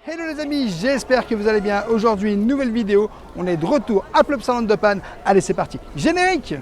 Hello les amis, j'espère que vous allez bien. Aujourd'hui, une nouvelle vidéo. On est de retour à Plopsaland de Panne. Allez, c'est parti. Générique!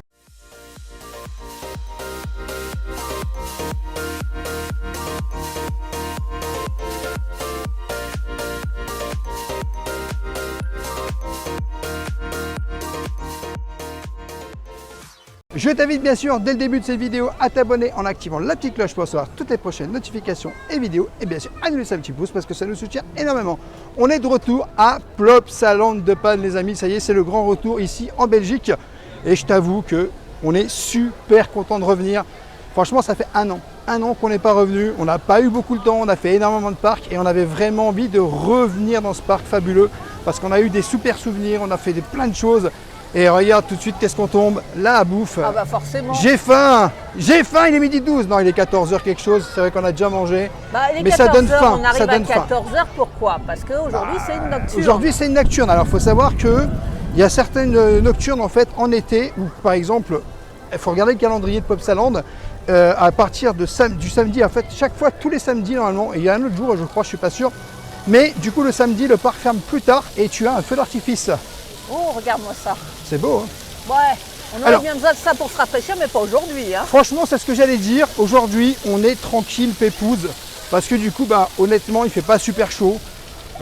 Je t'invite bien sûr dès le début de cette vidéo à t'abonner en activant la petite cloche pour recevoir toutes les prochaines notifications et vidéos et bien sûr à nous laisser un petit pouce parce que ça nous soutient énormément. On est de retour à Plopsaland de Panne les amis, ça y est c'est le grand retour ici en Belgique et je t'avoue que on est super content de revenir. Franchement ça fait un an qu'on n'est pas revenu, on n'a pas eu beaucoup de temps, on a fait énormément de parcs et on avait vraiment envie de revenir dans ce parc fabuleux parce qu'on a eu des super souvenirs, on a fait plein de choses. Et regarde tout de suite qu'est-ce qu'on tombe, là à bouffe. Ah bah forcément. J'ai faim, il est midi 12, non il est 14h quelque chose, c'est vrai qu'on a déjà mangé. Bah, mais ça donne faim, on arrive ça donne à 14h, pourquoi? Parce qu'aujourd'hui c'est une nocturne. Aujourd'hui c'est une nocturne, alors il faut savoir qu'il y a certaines nocturnes en fait en été, où par exemple, il faut regarder le calendrier de Plopsaland, à partir de du samedi, en fait chaque fois, tous les samedis normalement, et il y a un autre jour je crois, je suis pas sûr, mais du coup le samedi le parc ferme plus tard et tu as un feu d'artifice. Oh regarde-moi ça. C'est beau hein. Ouais, on aurait bien besoin de ça pour se rafraîchir, mais pas aujourd'hui. Hein. Franchement, c'est ce que j'allais dire. Aujourd'hui, on est tranquille, pépouze. Parce que du coup, honnêtement, il fait pas super chaud.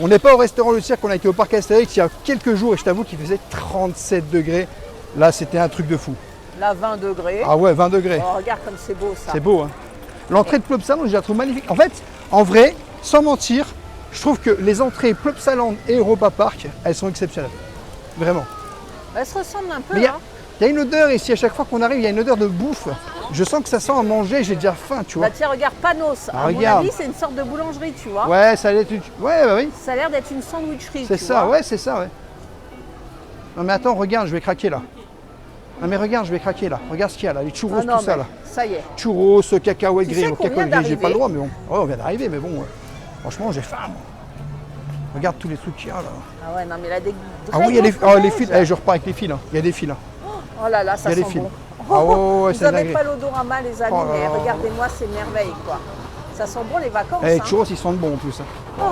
On n'est pas au restaurant Le Cirque, on a été au parc Astérix il y a quelques jours et je t'avoue qu'il faisait 37 degrés. Là, c'était un truc de fou. Là, 20 degrés. Ah ouais, 20 degrés. Oh, regarde comme c'est beau ça. C'est beau, hein. L'entrée de Plopsaland, je la trouve magnifique. En fait, en vrai, sans mentir, je trouve que les entrées Plopsaland et Europa Park, elles sont exceptionnelles. Vraiment. Elle se ressemble un peu. Il y a une odeur ici, à chaque fois qu'on arrive, il y a une odeur de bouffe. Je sens que ça sent à manger, j'ai déjà faim, tu vois. Bah tiens, regarde, Panos. À mon avis, c'est une sorte de boulangerie, tu vois. Ouais, ça a l'air d'être oui. Ça a l'air d'être une sandwicherie. C'est ça, ouais, c'est ça, ouais. Non mais attends, regarde, je vais craquer là. Non mais regarde, je vais craquer là. Regarde ce qu'il y a là, les churros, tout ça là. Ça y est. Churros, cacahuètes Tu sais grillées. qu'on Cacahuètes vient grillées, j'ai pas le d'arriver. droit, mais bon. Ouais, on vient d'arriver, mais bon. Franchement, j'ai faim. Moi. Regarde tous les trucs qu'il y a là. Ah ouais, non mais il a des. Ah oui, il y a les fils. Eh, je repars avec les fils là. Il y a des fils là. Oh là là, ça il y a sent des fils. bon. Ah ouais, vous n'avez pas l'odorama les amis, Oh là mais là. regardez-moi ces merveilles quoi. Ça sent bon les vacances. Eh, les hein. churros, ils sentent bon en plus. Oh.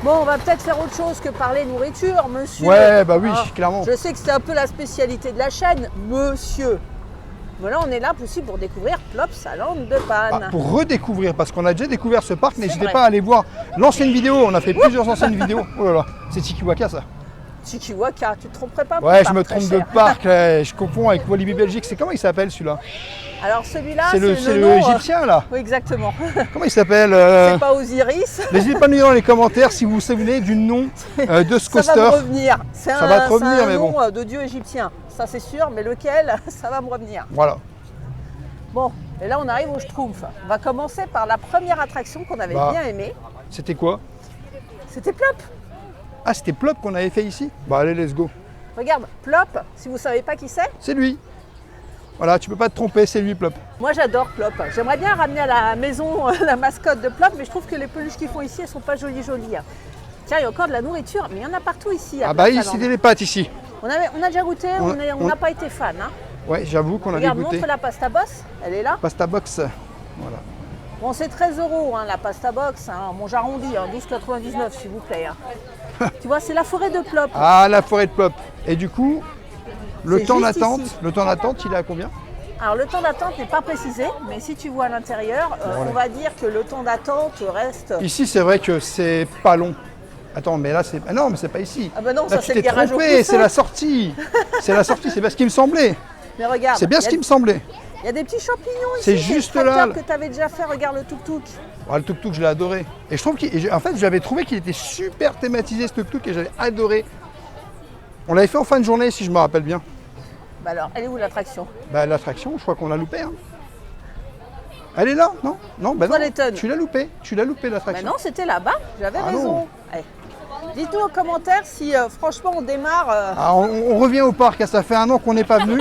Bon, on va peut-être faire autre chose que parler nourriture, monsieur. Ouais, bah oui, clairement. Je sais que c'est un peu la spécialité de la chaîne, monsieur. Mais là, on est là aussi pour découvrir Plopsaland de Panne. Pour redécouvrir, parce qu'on a déjà découvert ce parc, n'hésitez pas à aller voir l'ancienne vidéo. On a fait plusieurs anciennes vidéos. Oh là là, c'est Tikiwaka ça. Tikiwaka, tu te tromperais pas? Ouais, je me trompe de parc, là. Je confonds avec Walibi Belgique. C'est comment il s'appelle celui-là? Alors celui-là, c'est le nom, égyptien là. Oui, exactement. Comment il s'appelle C'est pas Osiris. N'hésitez pas à nous dire dans les commentaires si vous vous souvenez du nom de ce coaster. Ça va me revenir. Ça va te revenir, mais nom bon. de dieu égyptien. Ça c'est sûr, mais lequel, ça va me revenir. Voilà. Bon, et là on arrive au Schtroumpf. On va commencer par la première attraction qu'on avait bien aimée. C'était quoi? C'était Plop. Ah, c'était Plop qu'on avait fait ici? Bah allez, let's go. Regarde, Plop, si vous savez pas qui c'est lui. Voilà, tu peux pas te tromper, c'est lui Plop. Moi j'adore Plop. J'aimerais bien ramener à la maison la mascotte de Plop, mais je trouve que les peluches qu'ils font ici, elles sont pas jolies. Tiens, il y a encore de la nourriture, mais il y en a partout ici. Ah bah ici, c'était les pâtes ici. On a déjà goûté, on n'a pas été fan. Hein. Ouais, j'avoue qu'on a Regarde, dégoûté. montre la pasta box, elle est là. Pasta box, voilà. Bon, c'est 13 €, hein, la pasta box. Hein. Bon, j'arrondis, hein, 12,99 s'il vous plaît. Hein. Tu vois, c'est la forêt de Plop. Ah, la forêt de Plop. Et du coup, le temps d'attente, ici. il est à combien? Alors, le temps d'attente n'est pas précisé, mais si tu vois à l'intérieur, on va dire que le temps d'attente reste... Ici, c'est vrai que c'est pas long. Attends, mais là, c'est... Ah non, mais c'est pas ici. Ah bah non, là, ça tu c'est t'es le garage trompé, au c'est la sortie. C'est la sortie, c'est bien ce qui me semblait. Mais regarde, C'est bien ce qui me semblait. il y a des petits champignons ici. C'est juste là. Que tu avais déjà fait, regarde le tuk-tuk. Ah, le tuk-tuk, je l'ai adoré. Et je trouve qu'en fait, j'avais trouvé qu'il était super thématisé, ce tuk-tuk, et j'avais adoré. On l'avait fait en fin de journée, si je me rappelle bien. Bah alors, elle est où l'attraction? Bah, l'attraction, je crois qu'on l'a loupé. Hein. Elle est là, non? Non, bah non. Tu l'as loupé Bah l'attraction. non, c'était là-bas, j'avais Ah raison. non. Allez. Dites-nous en commentaire si franchement on démarre. Ah, on revient au parc, hein. Ça fait un an qu'on n'est pas venu.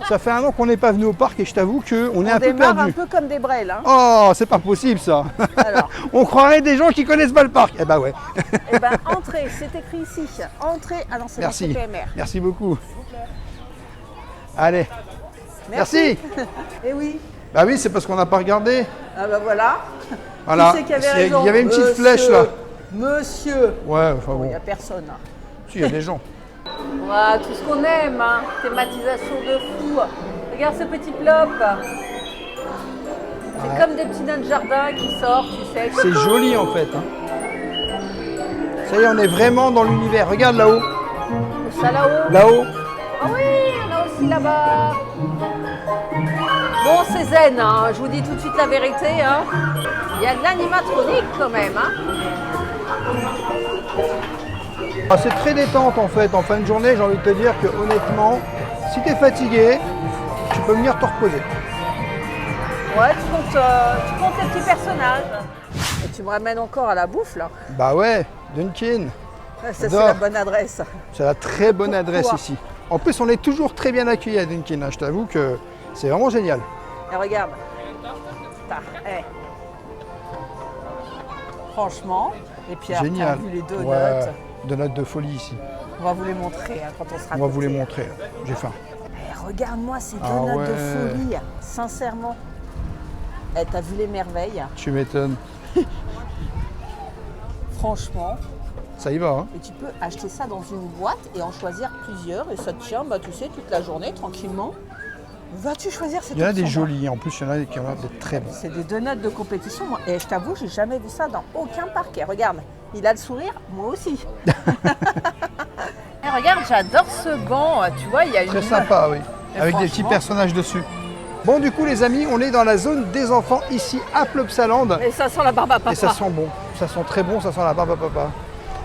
Ça fait un an qu'on n'est pas venu au parc et je t'avoue qu'on est un peu démarre perdu. un peu comme des brels. Hein. Oh, c'est pas possible ça. Alors. On croirait des gens qui connaissent pas le parc. Eh bah ouais. Eh ben entrée, c'est écrit ici. Entrée. Ah non, c'est Merci. dans CPMR. Merci beaucoup. Allez. Merci. Eh oui. Bah oui, c'est parce qu'on n'a pas regardé. Ah bah voilà. Voilà. Qui c'est qui avait raison? Il y avait une petite flèche là. Monsieur. Ouais, enfin Il bon. n'y a personne. Hein. Si, il y a des gens. Voilà, tout ce qu'on aime, hein. Thématisation de fou. Regarde ce petit plop. C'est Ouais. comme des petits nains de jardin qui sortent, tu sais. C'est joli en fait. Hein. Ça y est, on est vraiment dans l'univers. Regarde là-haut. Ça là-haut. Là-haut. Ah oui, il y en a aussi là-bas. Bon, c'est zen, hein. Je vous dis tout de suite la vérité. Hein. Il y a de l'animatronique quand même. Hein. Ah, c'est très détente en fait. En fin de journée, j'ai envie de te dire que honnêtement, si tu es fatigué, tu peux venir te reposer. Ouais, tu comptes les petits personnages. Et tu me ramènes encore à la bouffe là. Bah ouais, Dunkin. Ça, c'est J'adore. la bonne adresse. C'est la très bonne Pourquoi adresse ici. En plus, on est toujours très bien accueillis à Dunkin. Hein. Je t'avoue que c'est vraiment génial. Et regarde. Hey. Franchement. Et puis après, Génial. t'as vu les donuts. Ouais, donuts de folie ici. On va vous les montrer hein, quand on sera On va à vous les côté. montrer. J'ai faim. Eh, regarde-moi ces Ah donuts de ouais. folie. Sincèrement. Eh, t'as vu les merveilles? Tu m'étonnes. Franchement. Ça y va. Hein. Et tu peux acheter ça dans une boîte et en choisir plusieurs. Et ça te tient, bah, tu sais, toute la journée, tranquillement. Vas-tu choisir cette Il y en a des option-là? jolis. En plus, il y en a qui ont l'air d'être très bons. C'est des donuts de compétition. Moi. Et je t'avoue, j'ai jamais vu ça dans aucun parquet. Regarde, il a le sourire, moi aussi. Et regarde, j'adore ce banc. Tu vois, il y a une... Très sympa, oui. Et Avec des petits franchement- personnages dessus. Bon, du coup, les amis, on est dans la zone des enfants ici à Plopsaland. Et ça sent la barbe à papa. Et ça sent bon. Ça sent très bon, ça sent la barbe à papa.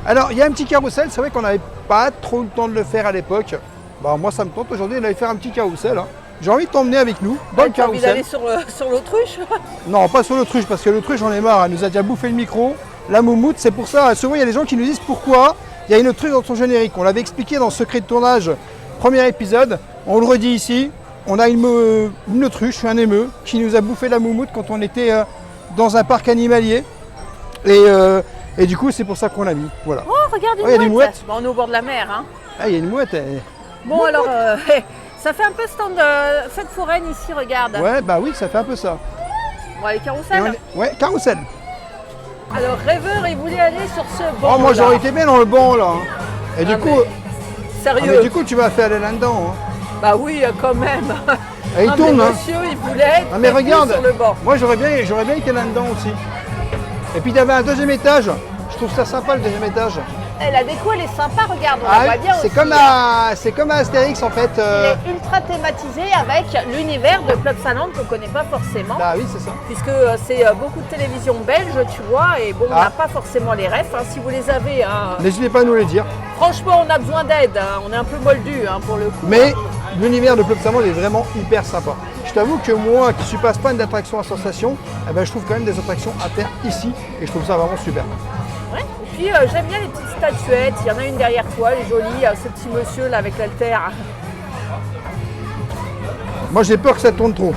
Alors, il y a un petit carrousel. C'est vrai qu'on n'avait pas trop le temps de le faire à l'époque. Bah, moi, ça me tente aujourd'hui d'aller faire un petit carrousel. Hein. J'ai envie de t'emmener avec nous dans le T'as envie carrousel. d'aller sur l'autruche? Non, pas sur l'autruche, parce que l'autruche, j'en ai marre. Elle nous a déjà bouffé le micro. La moumoute, c'est pour ça. Souvent, il y a des gens qui nous disent pourquoi il y a une autruche dans son générique. On l'avait expliqué dans Secret de tournage, premier épisode. On le redit ici. On a une autruche, un émeu, qui nous a bouffé la moumoute quand on était dans un parc animalier. Et du coup, c'est pour ça qu'on l'a mis. Voilà. Oh, regarde une Oh, il y a des mouette. mouettes. Bon, on est au bord de la mer. Hein. Ah, il y a une mouette. Bon, alors, ça fait un peu stand fête foraine ici, regarde. Ouais, bah oui, ça fait un peu ça. Bon, les Et carousels. Ouais, carrousel. Alors, rêveur, il voulait aller sur ce banc. Oh, moi, j'aurais été bien dans le banc, là. Et du Ah, coup, mais- Sérieux? mais du coup, tu vas faire aller là-dedans. Hein. Bah oui, quand même. Et il Ah, tourne, mais hein. monsieur, il voulait être Ah mais tenu regarde, sur le banc. moi j'aurais bien été là-dedans aussi. Et puis il y avait un deuxième étage, je trouve ça sympa le deuxième étage. Et la déco, elle est sympa, regarde, on la voit bien c'est aussi. comme à Astérix en fait. Il est ultra thématisé avec l'univers de Plopsaland qu'on ne connaît pas forcément. Bah oui, c'est ça. Puisque c'est beaucoup de télévision belge, tu vois, et bon, on Ah. n'a pas forcément les refs. Hein, si vous les avez, hein, N'hésitez pas à nous les dire. franchement, on a besoin d'aide. Hein, on est un peu moldu hein, pour le coup. Mais l'univers de Plopsaland est vraiment hyper sympa. Je t'avoue que moi qui suis pas fan d'attractions à sensation, eh ben, je trouve quand même des attractions à faire ici et je trouve ça vraiment super. Ouais. Et puis j'aime bien les petites statuettes. Il y en a une derrière toi, elle est jolie. Ce petit monsieur là avec l'altère. Moi j'ai peur que ça tourne trop.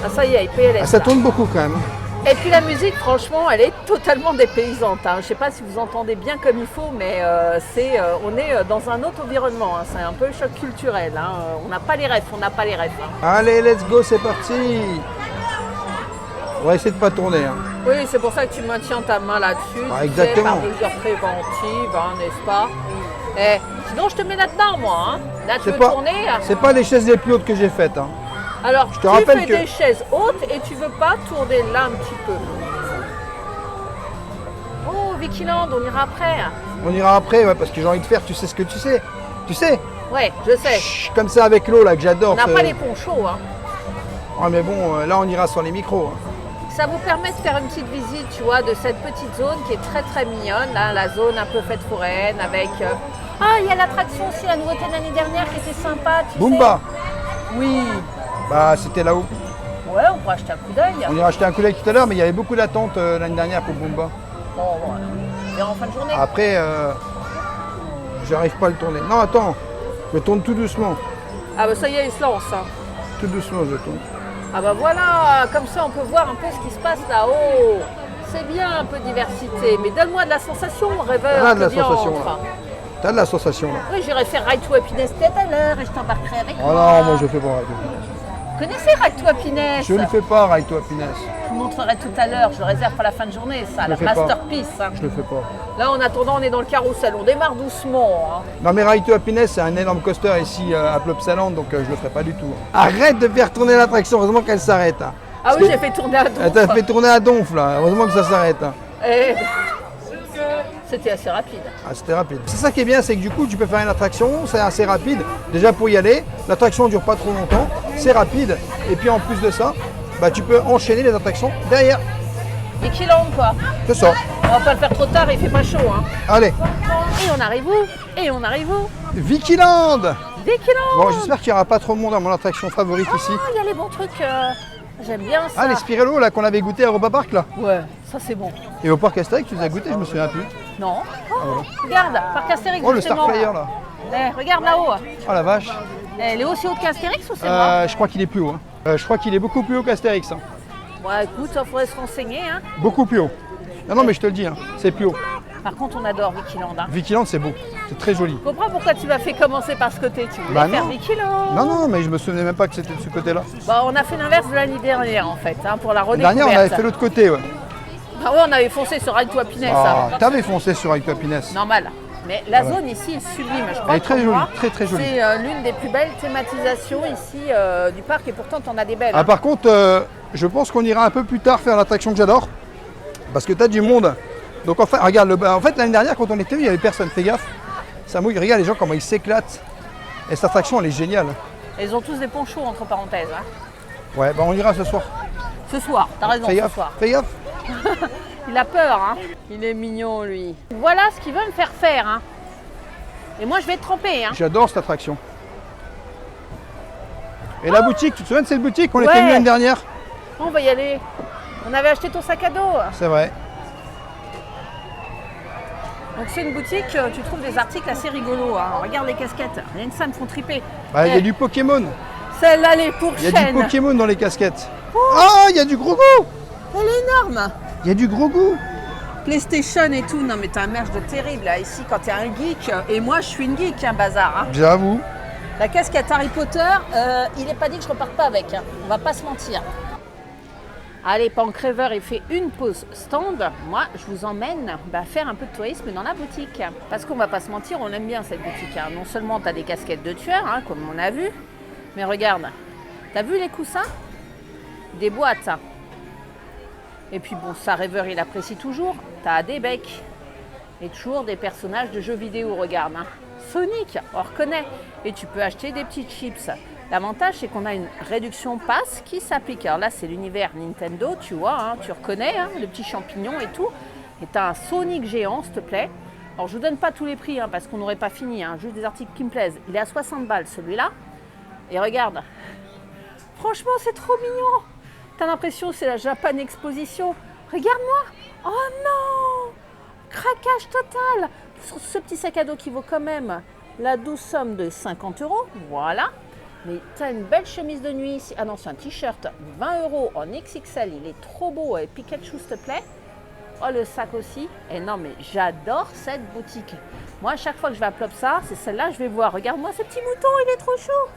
Ah, ça y est, il PLS. Ah, ça là. tourne beaucoup quand même. Et puis la musique, franchement, elle est totalement dépaysante. Hein. Je ne sais pas si vous entendez bien comme il faut, mais on est dans un autre environnement. Hein. C'est un peu choc culturel. Hein. On n'a pas les refs, on n'a pas les refs. Hein. Allez, let's go, c'est parti. On va essayer de pas tourner. Hein. Oui, c'est pour ça que tu maintiens ta main là-dessus. Ah, tu sais, exactement. par mesure préventive, hein, n'est-ce pas? Eh, sinon, je te mets là-dedans, moi. Hein. Là, tu veux tourner? C'est pas les chaises les plus hautes que j'ai faites. Hein. Alors, te tu rappelle fais que- des chaises hautes et tu veux pas tourner là un petit peu. Oh, Vikiland, on ira après. On ira après, ouais, parce que j'ai envie de faire, tu sais ce que tu sais. Tu sais, Ouais, je sais. chut, comme ça avec l'eau là que j'adore. On n'a ce- pas les ponts chauds. Hein. Ah mais bon, là on ira sans les micros. Hein. Ça vous permet de faire une petite visite, tu vois, de cette petite zone qui est très très mignonne, là, la zone un peu fête foraine avec... Ah, il y a l'attraction aussi, la nouveauté de l'année dernière qui était sympa, tu Boomba. sais. Oui. Bah c'était là-haut. Ouais, on pourrait acheter un coup d'œil. On ira acheter un coup d'œil tout à l'heure, mais il y avait beaucoup d'attentes l'année dernière pour Boomba. Bon, on verra en fin de journée. Après, j'arrive pas à le tourner. Non, attends, je tourne tout doucement. Ah bah ça y est, il se lance. Hein. Tout doucement, je tourne. Ah bah voilà, comme ça on peut voir un peu ce qui se passe là-haut. C'est bien un peu de diversité, mais donne-moi de la sensation, rêveur. Ah, de la que diantre. sensation, là. T'as de la sensation là. Oui, j'irai faire Ride to Happiness tout à l'heure et je t'embarquerai avec Oh moi. non, moi je fais pas. Vous connaissez Ride to Happiness? Je ne le fais pas, Ride to Happiness. Je vous montrerai tout à l'heure, je le réserve pour la fin de journée, ça, la fais pas. masterpiece. Hein. Je le fais pas. Là, en attendant, on est dans le carrousel, on démarre doucement. Hein. Non mais Ride to Happiness, c'est un énorme coaster ici à Plopsaland, donc je le ferai pas du tout. Arrête de faire tourner l'attraction, heureusement qu'elle s'arrête. Hein. Ah Parce oui, que- j'ai fait tourner à Donf. Elle t'a fait tourner à donf là, heureusement que ça s'arrête. Hein. Et... C'était assez rapide. Ah, c'était rapide. C'est ça qui est bien, c'est que du coup tu peux faire une attraction, c'est assez rapide. Déjà pour y aller, l'attraction dure pas trop longtemps, c'est rapide. Et puis en plus de ça, bah, tu peux enchaîner les attractions derrière. Et Kiland, quoi. C'est ça. On va pas le faire trop tard, il fait pas chaud. Hein. Allez, Et on arrive où? Et on arrive où? Vikiland. Des Kiland. Bon, j'espère qu'il n'y aura pas trop de monde à mon attraction favorite ici. Oh, il y a les bons trucs. J'aime bien ça. Ah, les Spirello là qu'on avait goûté à Europa Park là. Ouais, ça c'est bon. Et au parc Astérix, tu les as goûtés, je me souviens plus. Non. Oh, regarde, parc Astérix. Oh, le justement. Starflyer là. Regarde là-haut. Oh la vache. Elle est aussi haute qu'Astérix ou c'est moi? Je crois qu'il est plus haut. Hein. Je crois qu'il est beaucoup plus haut qu'Astérix. Hein. Ouais, écoute, il faudrait se renseigner. Hein. Beaucoup plus haut. Non, non, mais je te le dis, hein, c'est plus haut. Par contre, on adore Vikiland. Hein. Vikiland, c'est beau. C'est très joli. Je comprends pourquoi tu m'as fait commencer par ce côté. Tu voulais Bah faire non. Vikiland. Non, non, mais je me souvenais même pas que c'était de ce côté-là. Bah, on a fait l'inverse de l'année dernière en fait, hein, pour la L'année redécouverte. dernière, on avait fait l'autre côté. Ouais. Ah ouais, on avait foncé sur Ride to Happiness. Ah, hein. t'avais foncé sur Ride to Happiness. Normal. Mais la Voilà. zone ici est sublime. Je crois Elle est très que pour jolie, moi, très, très jolie. C'est l'une des plus belles thématisations ici du parc et pourtant t'en as des belles. Ah, hein. par contre, je pense qu'on ira un peu plus tard faire l'attraction que j'adore. Parce que tu as du monde. Donc en fait, regarde, en fait l'année dernière quand on était venu, il n'y avait personne. Fais gaffe. Ça mouille. Regarde les gens comment ils s'éclatent. Et cette attraction, elle est géniale. Ils ont tous des ponchos entre parenthèses. Hein. Ouais, bah on ira ce soir. Ce soir, t'as raison, Fais ce gaffe. soir. Fais gaffe. Il a peur, hein. Il est mignon, lui. Voilà ce qu'il veut me faire faire, hein. Et moi, je vais être trempée, hein. J'adore cette attraction. Et la boutique, tu te souviens de cette boutique? On était Ouais. venu l'année dernière. On va y aller. On avait acheté ton sac à dos. C'est vrai. Donc c'est une boutique, tu trouves des articles assez rigolos. Hein. Regarde les casquettes, rien que ça me font triper. Bah, il y a Eh, du Pokémon. Celle-là, elle est pour Il y a du chaîne. Pokémon dans les casquettes. Ah, il y a du gros goût. Elle est énorme. Il y a du gros goût. PlayStation et tout. Non mais t'as un merge de terrible là ici quand t'es un geek. Et moi je suis une geek, un bazar. Hein. J'avoue. La casquette Harry Potter, il n'est pas dit que je reparte pas avec. Hein. On va pas se mentir. Allez, Pancraver, il fait une pause stand. Moi, je vous emmène faire un peu de tourisme dans la boutique. Parce qu'on va pas se mentir, on aime bien cette boutique. Hein. Non seulement tu as des casquettes de tueurs, hein, comme on a vu, mais regarde, tu as vu les coussins? Des boîtes. Et puis bon, ça, Rêveur, il apprécie toujours. Tu as des becs. Et toujours des personnages de jeux vidéo, regarde. Hein. Sonic, on reconnaît. Et tu peux acheter des petits chips. L'avantage, c'est qu'on a une réduction pass qui s'applique. Alors là, c'est l'univers Nintendo, tu vois, hein, tu reconnais, hein, le petit champignon et tout. Et tu as un Sonic géant, s'il te plaît. Alors, je ne vous donne pas tous les prix, hein, parce qu'on n'aurait pas fini, hein, juste des articles qui me plaisent. Il est à 60 balles, celui-là. Et regarde, franchement, c'est trop mignon. Tu as l'impression que c'est la Japan Exposition. Regarde-moi. Oh non, craquage total. Sur ce petit sac à dos qui vaut quand même la douce somme de 50 €. Voilà. Mais tu as une belle chemise de nuit ici. Ah non, c'est un t-shirt. 20 € en XXL. Il est trop beau. Et Pikachu, s'il te plaît. Oh, le sac aussi. Et non, mais j'adore cette boutique. Moi, à chaque fois que je vais à Plopsa, c'est celle-là que je vais voir. Regarde-moi ce petit mouton, il est trop chaud.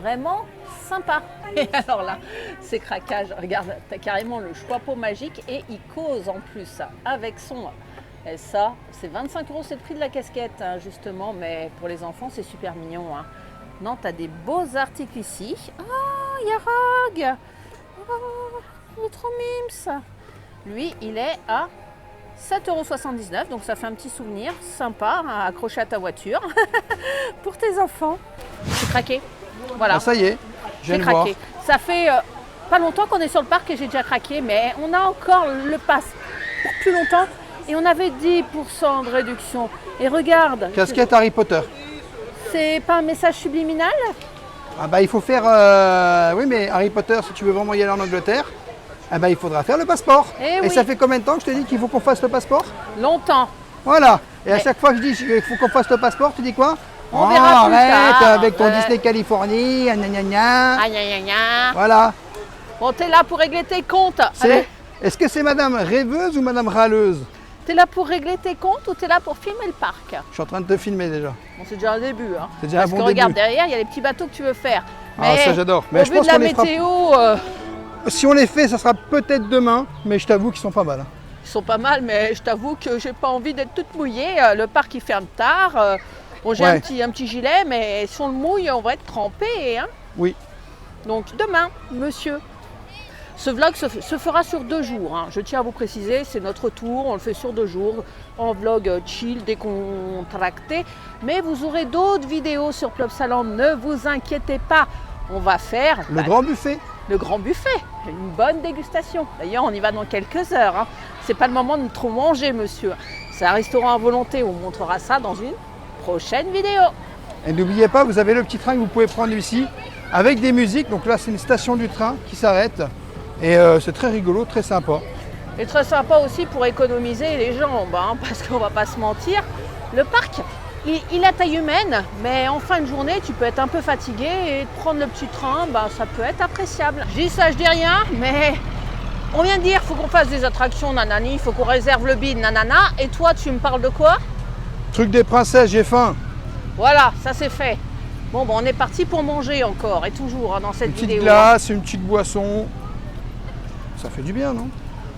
Vraiment sympa. Et alors là, c'est craquage. Regarde, tu as carrément le chapeau magique et il cause en plus avec son. Et ça, c'est 25 €, c'est le prix de la casquette, hein, justement. Mais pour les enfants, c'est super mignon. Hein. Non, tu as des beaux articles ici. Ah, il y a Rogue. Oh, il est trop mimes. Lui, il est à 7,79 €. Donc ça fait un petit souvenir sympa à accrocher à ta voiture pour tes enfants. C'est craqué. Voilà. Ah, ça y est, je viens J'ai de voir. craqué. Ça fait pas longtemps qu'on est sur le parc et j'ai déjà craqué, mais on a encore le pass pour plus longtemps et on avait 10% de réduction. Et regarde, Casquette Harry Potter. c'est pas un message subliminal? Ah bah il faut faire... Oui mais Harry Potter, si tu veux vraiment y aller en Angleterre, ah bah, il faudra faire le passeport. Eh Et oui. ça fait combien de temps que je te dis qu'il faut qu'on fasse le passeport? Longtemps. Voilà. Et à Mais- chaque fois que je dis qu'il faut qu'on fasse le passeport, tu dis quoi? On verra plus arrête tard. avec ton Ouais. Disney Californie, gna gna gna. Aïe aïe aïe aïe. Voilà. Bon, t'es là pour régler tes comptes. C'est... Allez. Est-ce que c'est Madame Rêveuse ou Madame Râleuse? T'es là pour régler tes comptes ou t'es là pour filmer le parc? Je suis en train de te filmer déjà. Bon, c'est déjà un début. Hein. C'est déjà Parce un que bon regarde, début. derrière, il y a les petits bateaux que tu veux faire. Ah, Mais ça j'adore. au Mais je vu pense de la qu'on les fera. météo, Si on les fait, ça sera peut-être demain, mais je t'avoue qu'ils sont pas mal. Hein. ils sont pas mal, mais je t'avoue que j'ai pas envie d'être toute mouillée. Le parc, il ferme tard. Bon, j'ai Ouais. un petit gilet, mais si on le mouille, on va être trempé. Hein. Oui. Donc demain, monsieur. Ce vlog se fera sur 2 jours. Hein. Je tiens à vous préciser, c'est notre tour, on le fait sur 2 jours. En vlog chill, décontracté. Mais vous aurez d'autres vidéos sur Plopsaland, ne vous inquiétez pas. On va faire Le grand buffet. le grand buffet, une bonne dégustation. D'ailleurs, on y va dans quelques heures. Hein. C'est pas le moment de trop manger, monsieur. C'est un restaurant à volonté, on montrera ça dans une prochaine vidéo. Et n'oubliez pas, vous avez le petit train que vous pouvez prendre ici avec des musiques. Donc là, c'est une station du train qui s'arrête. Et c'est très rigolo, très sympa. Et très sympa aussi pour économiser les jambes, hein, parce qu'on va pas se mentir. Le parc, il a taille humaine, mais en fin de journée, tu peux être un peu fatigué et prendre le petit train, ça peut être appréciable. Je dis ça, je dis rien, mais on vient de dire, il faut qu'on fasse des attractions, nanani, il faut qu'on réserve le bid, nanana. Et toi, tu me parles de quoi? Truc des princesses, j'ai faim. Voilà, ça c'est fait. Bon, on est parti pour manger encore, et toujours hein, dans cette Une petite vidéo. glace, une petite boisson. Ça fait du bien, non?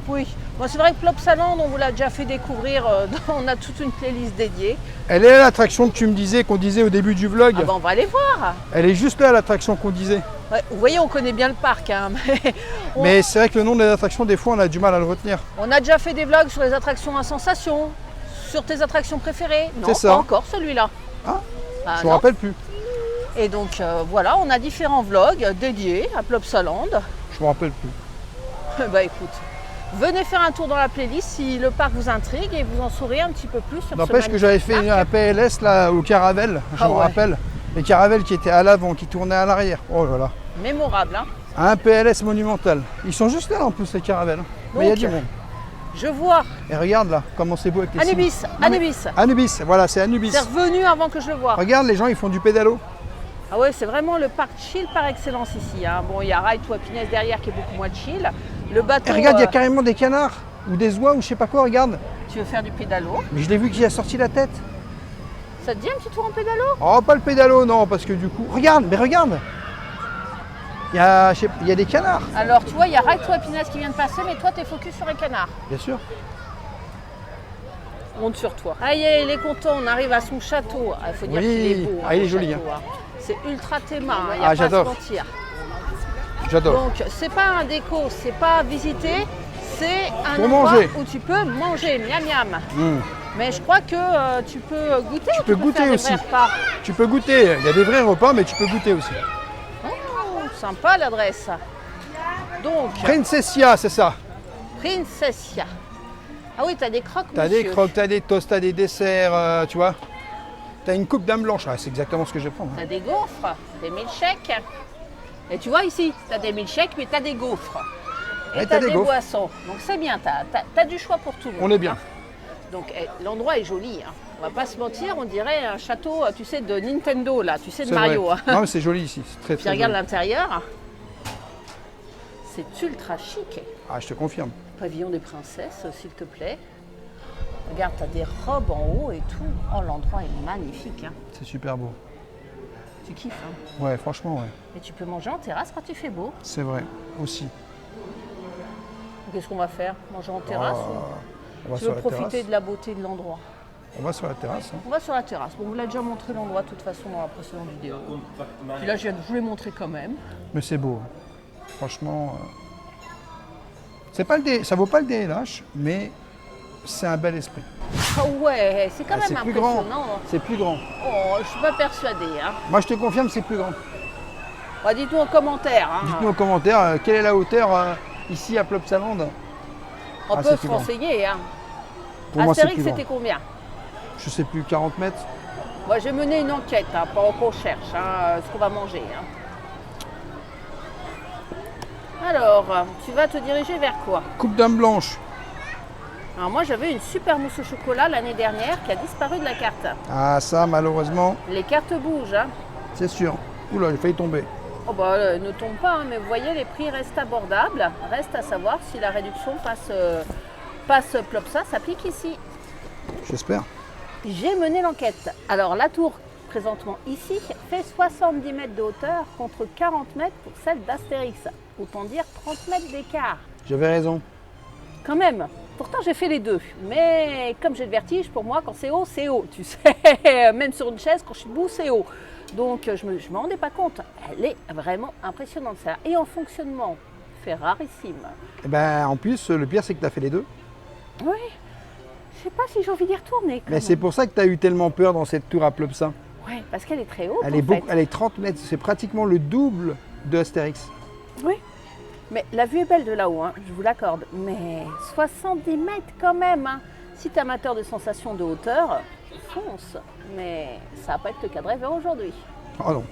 Oui, bon, c'est vrai que Plopsaland, on vous l'a déjà fait découvrir, on a toute une playlist dédiée. Elle est là l'attraction que tu me disais, qu'on disait au début du vlog. Ah on va aller voir. Elle est juste là l'attraction qu'on disait. Ouais, vous voyez, on connaît bien le parc, hein, mais Mais c'est vrai que le nom des attractions, des fois, on a du mal à le retenir. on a déjà fait des vlogs sur les attractions à sensation, sur tes attractions préférées. Non, C'est ça. pas encore celui-là. Ah, Ah, je me non. rappelle plus. Et donc voilà, on a différents vlogs dédiés à Plopsaland. Je me rappelle plus. Bah écoute, venez faire un tour dans la playlist si le parc vous intrigue et vous en saurez un petit peu plus sur ce N'empêche que j'avais fait magnifique un PLS là au Caravelle, je Ah me ouais. rappelle. Les Caravelles qui étaient à l'avant, qui tournaient à l'arrière. Oh là là. parc. Mémorable, hein. Un PLS monumental. Ils sont juste là en plus les Caravelles. Mais il y a Donc, du monde. Je vois Et regarde là, comment c'est beau avec les Anubis, cimes. Non, mais- Anubis. Anubis, voilà, c'est Anubis. C'est revenu avant que je le voie. Regarde, les gens ils font du pédalo. Ah ouais, c'est vraiment le parc chill par excellence ici. Hein. Bon, il y a Ride to Happiness derrière qui est beaucoup moins chill. Le bateau, Et regarde, il y a carrément des canards ou des oies ou je sais pas quoi, regarde. tu veux faire du pédalo. Mais je l'ai vu qui a sorti la tête. Ça te dit un petit tour en pédalo? Oh, pas le pédalo, non, parce que du coup. Regarde, mais regarde. Il y a, je sais- il y a des canards, Alors, tu vois, il y a Ride to Happiness qui vient de passer, mais toi, tu es focus sur les canards. bien sûr. Honte sur toi. Aïe, aïe, il est content, on arrive à son château. Il faut dire Oui. qu'il est beau. Ah, il est le joli, château, hein. C'est ultra théma, il n'y Ah, a pas à se j'adore. mentir. J'adore. Donc, c'est pas un déco, c'est pas visiter, c'est un Pour endroit manger. où tu peux manger, miam miam. Mmh. Mais je crois que tu peux goûter. Tu ou peux faire goûter des aussi. vrais repas. Tu peux goûter. Il y a des vrais repas, mais tu peux goûter aussi. Oh, sympa l'adresse. Donc, Princessia, c'est ça. Princessia. Ah oui, t'as des croques, T'as monsieur. des croques, t'as des toasts, t'as des desserts, tu vois. T'as une coupe d'âme blanche. Ah, c'est exactement ce que je vais prendre. T'as des gaufres, des milkshakes. Et tu vois ici, t'as des milkshakes, mais t'as des gaufres. Et Ouais, t'as t'as des des gaufres. boissons. Donc c'est bien, t'as du choix pour tout le monde. On est bien. hein. Donc l'endroit est joli. Hein. On va pas se mentir, on dirait un château, tu sais, de Nintendo, là, tu sais, de C'est Mario. vrai. hein. Non, mais c'est joli ici. C'est très, Puis très regarde joli. l'intérieur. C'est ultra chic. Ah, je te confirme. Pavillon des princesses, s'il te plaît. Regarde, t'as des robes en haut et tout. Oh, l'endroit est magnifique. Hein. C'est super beau. Tu kiffes. Hein. Ouais, franchement, ouais. Et tu peux manger en terrasse quand il fait beau. C'est vrai. Aussi. Qu'est-ce qu'on va faire? Manger en terrasse ou... On va Tu sur veux la profiter terrasse. de la beauté de l'endroit? On va sur la terrasse. hein. On va sur la terrasse. Bon, on vous l'a déjà montré l'endroit de toute façon dans la précédente vidéo. Puis là, je vous l'ai montré quand même. Mais c'est beau. Franchement, c'est pas le ça vaut pas le DLH, mais c'est un bel esprit. Ah ouais, c'est quand Ah, même c'est plus grand. impressionnant. C'est plus grand. Oh, je suis pas persuadée. Hein. Moi, je te confirme, c'est plus grand. Bah, dites-nous en commentaire. Hein. Dites-nous en commentaire quelle est la hauteur ici à Plopsaland. On Ah, peut c'est se plus grand. renseigner. Hein. Pour moi, c'est Astérix, plus grand. c'était combien? Je sais plus, 40 mètres. Moi, j'ai mené une enquête hein, pendant qu'on cherche ce qu'on va manger. Hein. Alors, tu vas te diriger vers quoi? Coupe d'âme blanche. Alors moi, j'avais une super mousse au chocolat l'année dernière qui a disparu de la carte. Ah, ça, malheureusement, Les cartes bougent. Hein. c'est sûr. Oula, j'ai failli tomber. Oh bah, ne tombe pas, hein, mais vous voyez, les prix restent abordables. Reste à savoir si la réduction passe pass Plopsa s'applique ici. J'espère. J'ai mené l'enquête. Alors la tour présentement ici fait 70 mètres de hauteur contre 40 mètres pour celle d'Astérix. Autant dire 30 mètres d'écart. J'avais raison. Quand même. Pourtant j'ai fait les deux. Mais comme j'ai le vertige, pour moi quand c'est haut, tu sais. Même sur une chaise, quand je suis debout, c'est haut. Donc je me rendais pas compte. Elle est vraiment impressionnante ça. Et en fonctionnement, fait rarissime. Et ben, en plus, le pire, c'est que tu as fait les deux. Oui. Je sais pas si j'ai envie d'y retourner. Mais c'est pour ça que tu as eu tellement peur dans cette tour à Plopsa. Oui, parce qu'elle est très haute. Elle est 30 mètres, c'est pratiquement le double de Astérix. Oui. Mais la vue est belle de là-haut, hein, je vous l'accorde. Mais 70 mètres quand même. Hein. Si tu es amateur de sensations de hauteur, fonce. Mais ça va pas être le cas de rêveur aujourd'hui. Oh non.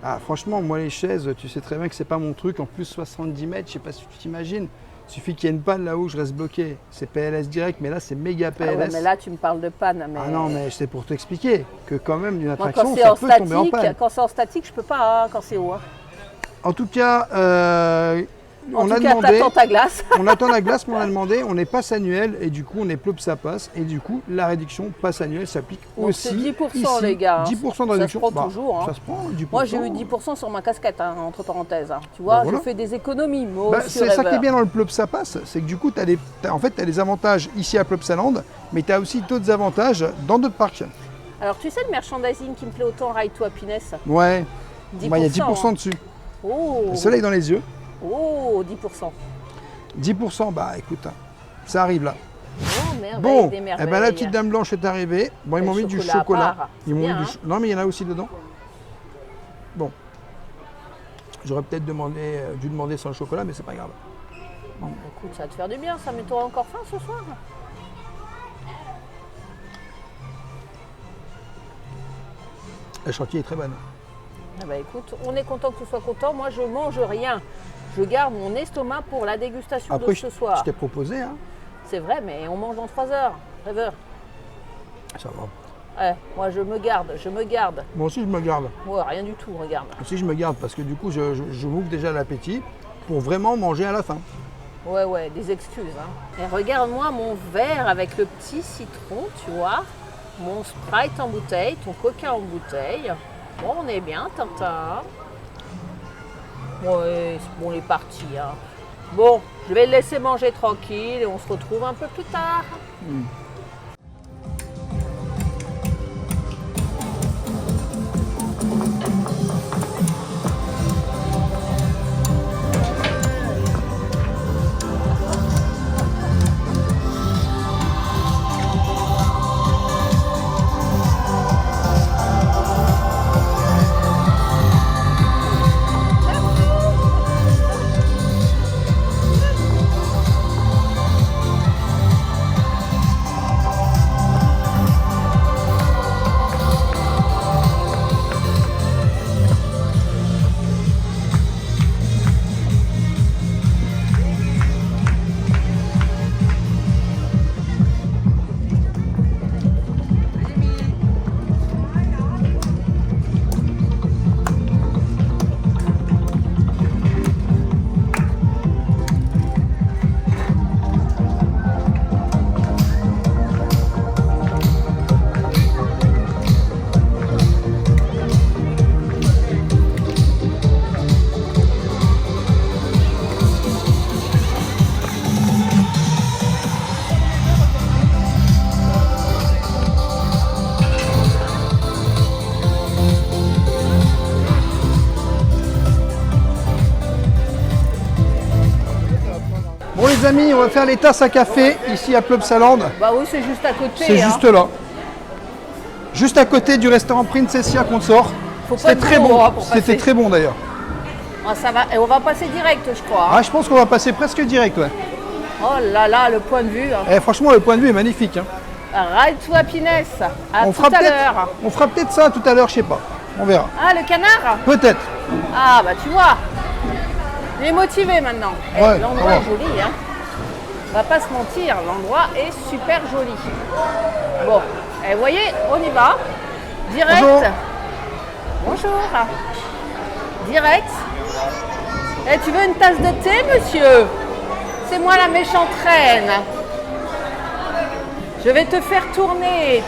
Ah, franchement, moi les chaises, tu sais très bien que c'est pas mon truc. En plus, 70 mètres, je sais pas si tu t'imagines. Il suffit qu'il y ait une panne là-haut, je reste bloqué. C'est PLS direct, mais là, c'est méga PLS. Ah ouais, mais là, tu me parles de panne. Mais... Ah non, mais c'est pour t'expliquer que quand même, d'une moi, attraction, ça peut tomber en panne. Quand c'est en statique, je peux pas, hein, quand c'est haut. Hein. En tout cas, on a demandé. T'attends ta glace. On attend la glace, mais on a demandé. On est pass annuel et du coup, on est Plopsa Pass. Et du coup, la réduction pass annuel s'applique donc aussi. C'est 10% ici. les gars. 10% de réduction. Ça se prend toujours. Hein. Ça se prend, 10%. Moi, j'ai eu 10% sur ma casquette, hein, entre parenthèses. Hein. Tu vois, voilà. je fais des économies. C'est ça qui est bien dans le Plopsa Pass, c'est que du coup, tu as des avantages ici à Plopsaland, mais tu as aussi d'autres avantages dans d'autres parcs. Alors, tu sais le merchandising qui me plaît autant, Ride to Happiness? Ouais. 10%, Moi, il y a 10% hein. dessus. Oh. Le soleil dans les yeux. Oh, 10%. 10%, bah écoute, ça arrive là. Oh, merveille, Bon, des eh merveilles. ben, la petite dame blanche est arrivée. Bon, ils m'ont mis du chocolat. à part. Ils m'ont mis Bien, du hein. Non, mais il y en a aussi dedans. Bon. J'aurais peut-être dû demander sans le chocolat, mais c'est pas grave. Écoute, ça va te faire du bien, ça. Mais t'auras encore faim ce soir? La chantilly est très bonne. Ah bah écoute, on est content que tu sois content. Moi, je mange rien. Je garde mon estomac pour la dégustation Après, de ce soir. je t'ai proposé, hein. C'est vrai, mais on mange dans 3 heures. Rêveur. Ça va. Ouais, moi, je me garde. Moi aussi, je me garde. Ouais, rien du tout, regarde. Moi aussi, je me garde parce que du coup, je m'ouvre déjà l'appétit pour vraiment manger à la fin. Ouais, des excuses. Hein. Et regarde-moi mon verre avec le petit citron, tu vois. Mon Sprite en bouteille, ton Coca en bouteille. Bon, on est bien, Tintin. Ouais, bon, il est parti. Hein. Bon, je vais le laisser manger tranquille et on se retrouve un peu plus tard. Bon les amis, on va faire les tasses à café ici à Plopsaland. Bah oui, c'est juste à côté. C'est hein. juste là. Juste à côté du restaurant Princessia qu'on sort. Faut pas C'était être très gros, bon. hein, pour C'était passer. très bon d'ailleurs. Ah, ça va. Et on va passer direct, je crois. Hein. Ah, je pense qu'on va passer presque direct. Ouais. Oh là là, le point de vue. Hein. Eh, franchement, le point de vue est magnifique. Hein. Ride to Happiness. À On tout à l'heure. fera peut-être ça tout à l'heure, je sais pas. On verra. Ah, le canard? Peut-être. Ah, bah tu vois. Il est motivé maintenant. Eh, Ouais, l'endroit ça va. est joli. Hein. On va pas se mentir, l'endroit est super joli. Bon, vous voyez, on y va. Direct. Bonjour. Bonjour. Direct. Eh, tu veux une tasse de thé, monsieur? c'est moi la méchante reine. Je vais te faire tourner.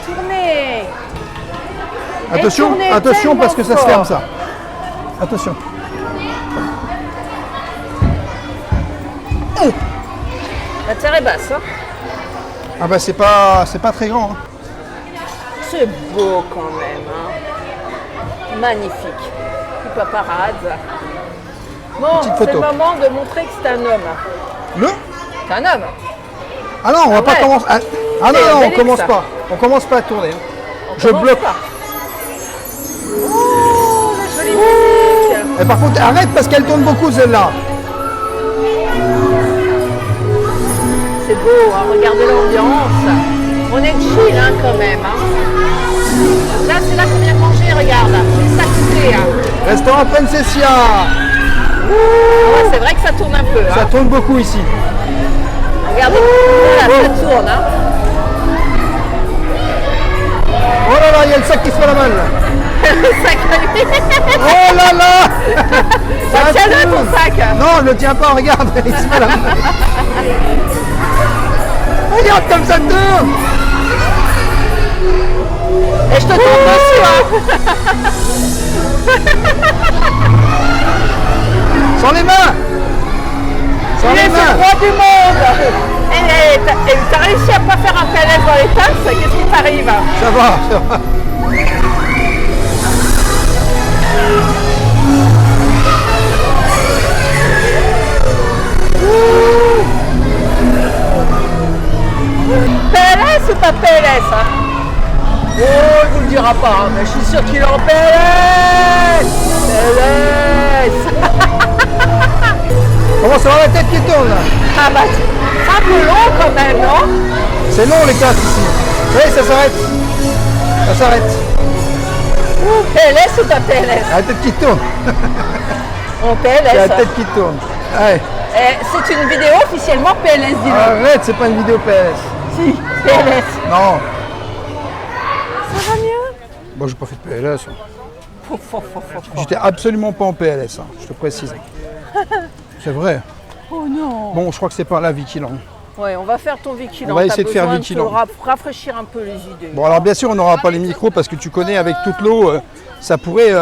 Attention, tourner attention parce que ça se tellement ferme ça. Attention. Oh. La terre est basse. Hein. Ah bah c'est pas très grand. Hein. C'est beau quand même. Hein. Magnifique. Petit paparazzi. Bon, Petite c'est le photo. moment de montrer que c'est un homme. Le C'est un homme. Ah non, on va Ah pas ouais. commencer. Ah non, C'est non, on Obélix, commence ça. pas. On commence pas à tourner. Hein. On Je commence bloque. pas. Oh, la jolie musique. Et par contre, arrête parce qu'elle tourne beaucoup celle-là. C'est beau, hein, regardez l'ambiance. On est chill hein, quand même. Hein. Là, c'est là qu'on vient manger, regarde. C'est ça que c'est. Hein. Restaurant Princessia. Ouais, c'est vrai que ça tourne un peu. Ça Hein. tourne beaucoup ici. Regardez, voilà, ça tourne. Hein. Oh là là, il y a le sac qui se fait la malle. Sac à lui. Oh là là. Bah, Ça tiens-le tourne. ton sac. Non, ne le tiens pas, regarde, il se fait la malle. Regarde comme ça tourne. Et je te tombe dessus. Hein. Sans les mains. Sans Il les est le mains. roi du monde. Et t'as réussi à pas faire un PLS dans les tasses. Qu'est-ce qui t'arrive? Ça va, ça va. PLS ou pas PLS hein? Oh, il vous le dira pas, hein, mais je suis sûr qu'il est en PLS. PLS. Comment ça va la tête qui tourne là? Ah bah, c'est un peu long quand même, non? C'est long les casques ici. Vous savez, ça s'arrête. Ça s'arrête. PLS ou pas PLS? La tête qui tourne. En C'est la PLS. tête qui tourne. Ouais. C'est une vidéo officiellement PLS, dis-le. Arrête, c'est pas une vidéo PS. Si, PLS. Non. Ça va mieux? Bon, j'ai pas fait de PLS. hein. Fou, fou, fou, fou, fou. J'étais absolument pas en PLS, hein, je te précise. C'est vrai. Oh non. Bon, je crois que c'est par là, Vicky Land. Ouais, on va faire ton Vigilant. On va essayer de faire T'as Vigilant. besoin de te rafraîchir un peu les idées. Bon, alors bien sûr, on n'aura pas les micros parce que tu connais, avec toute l'eau, ça pourrait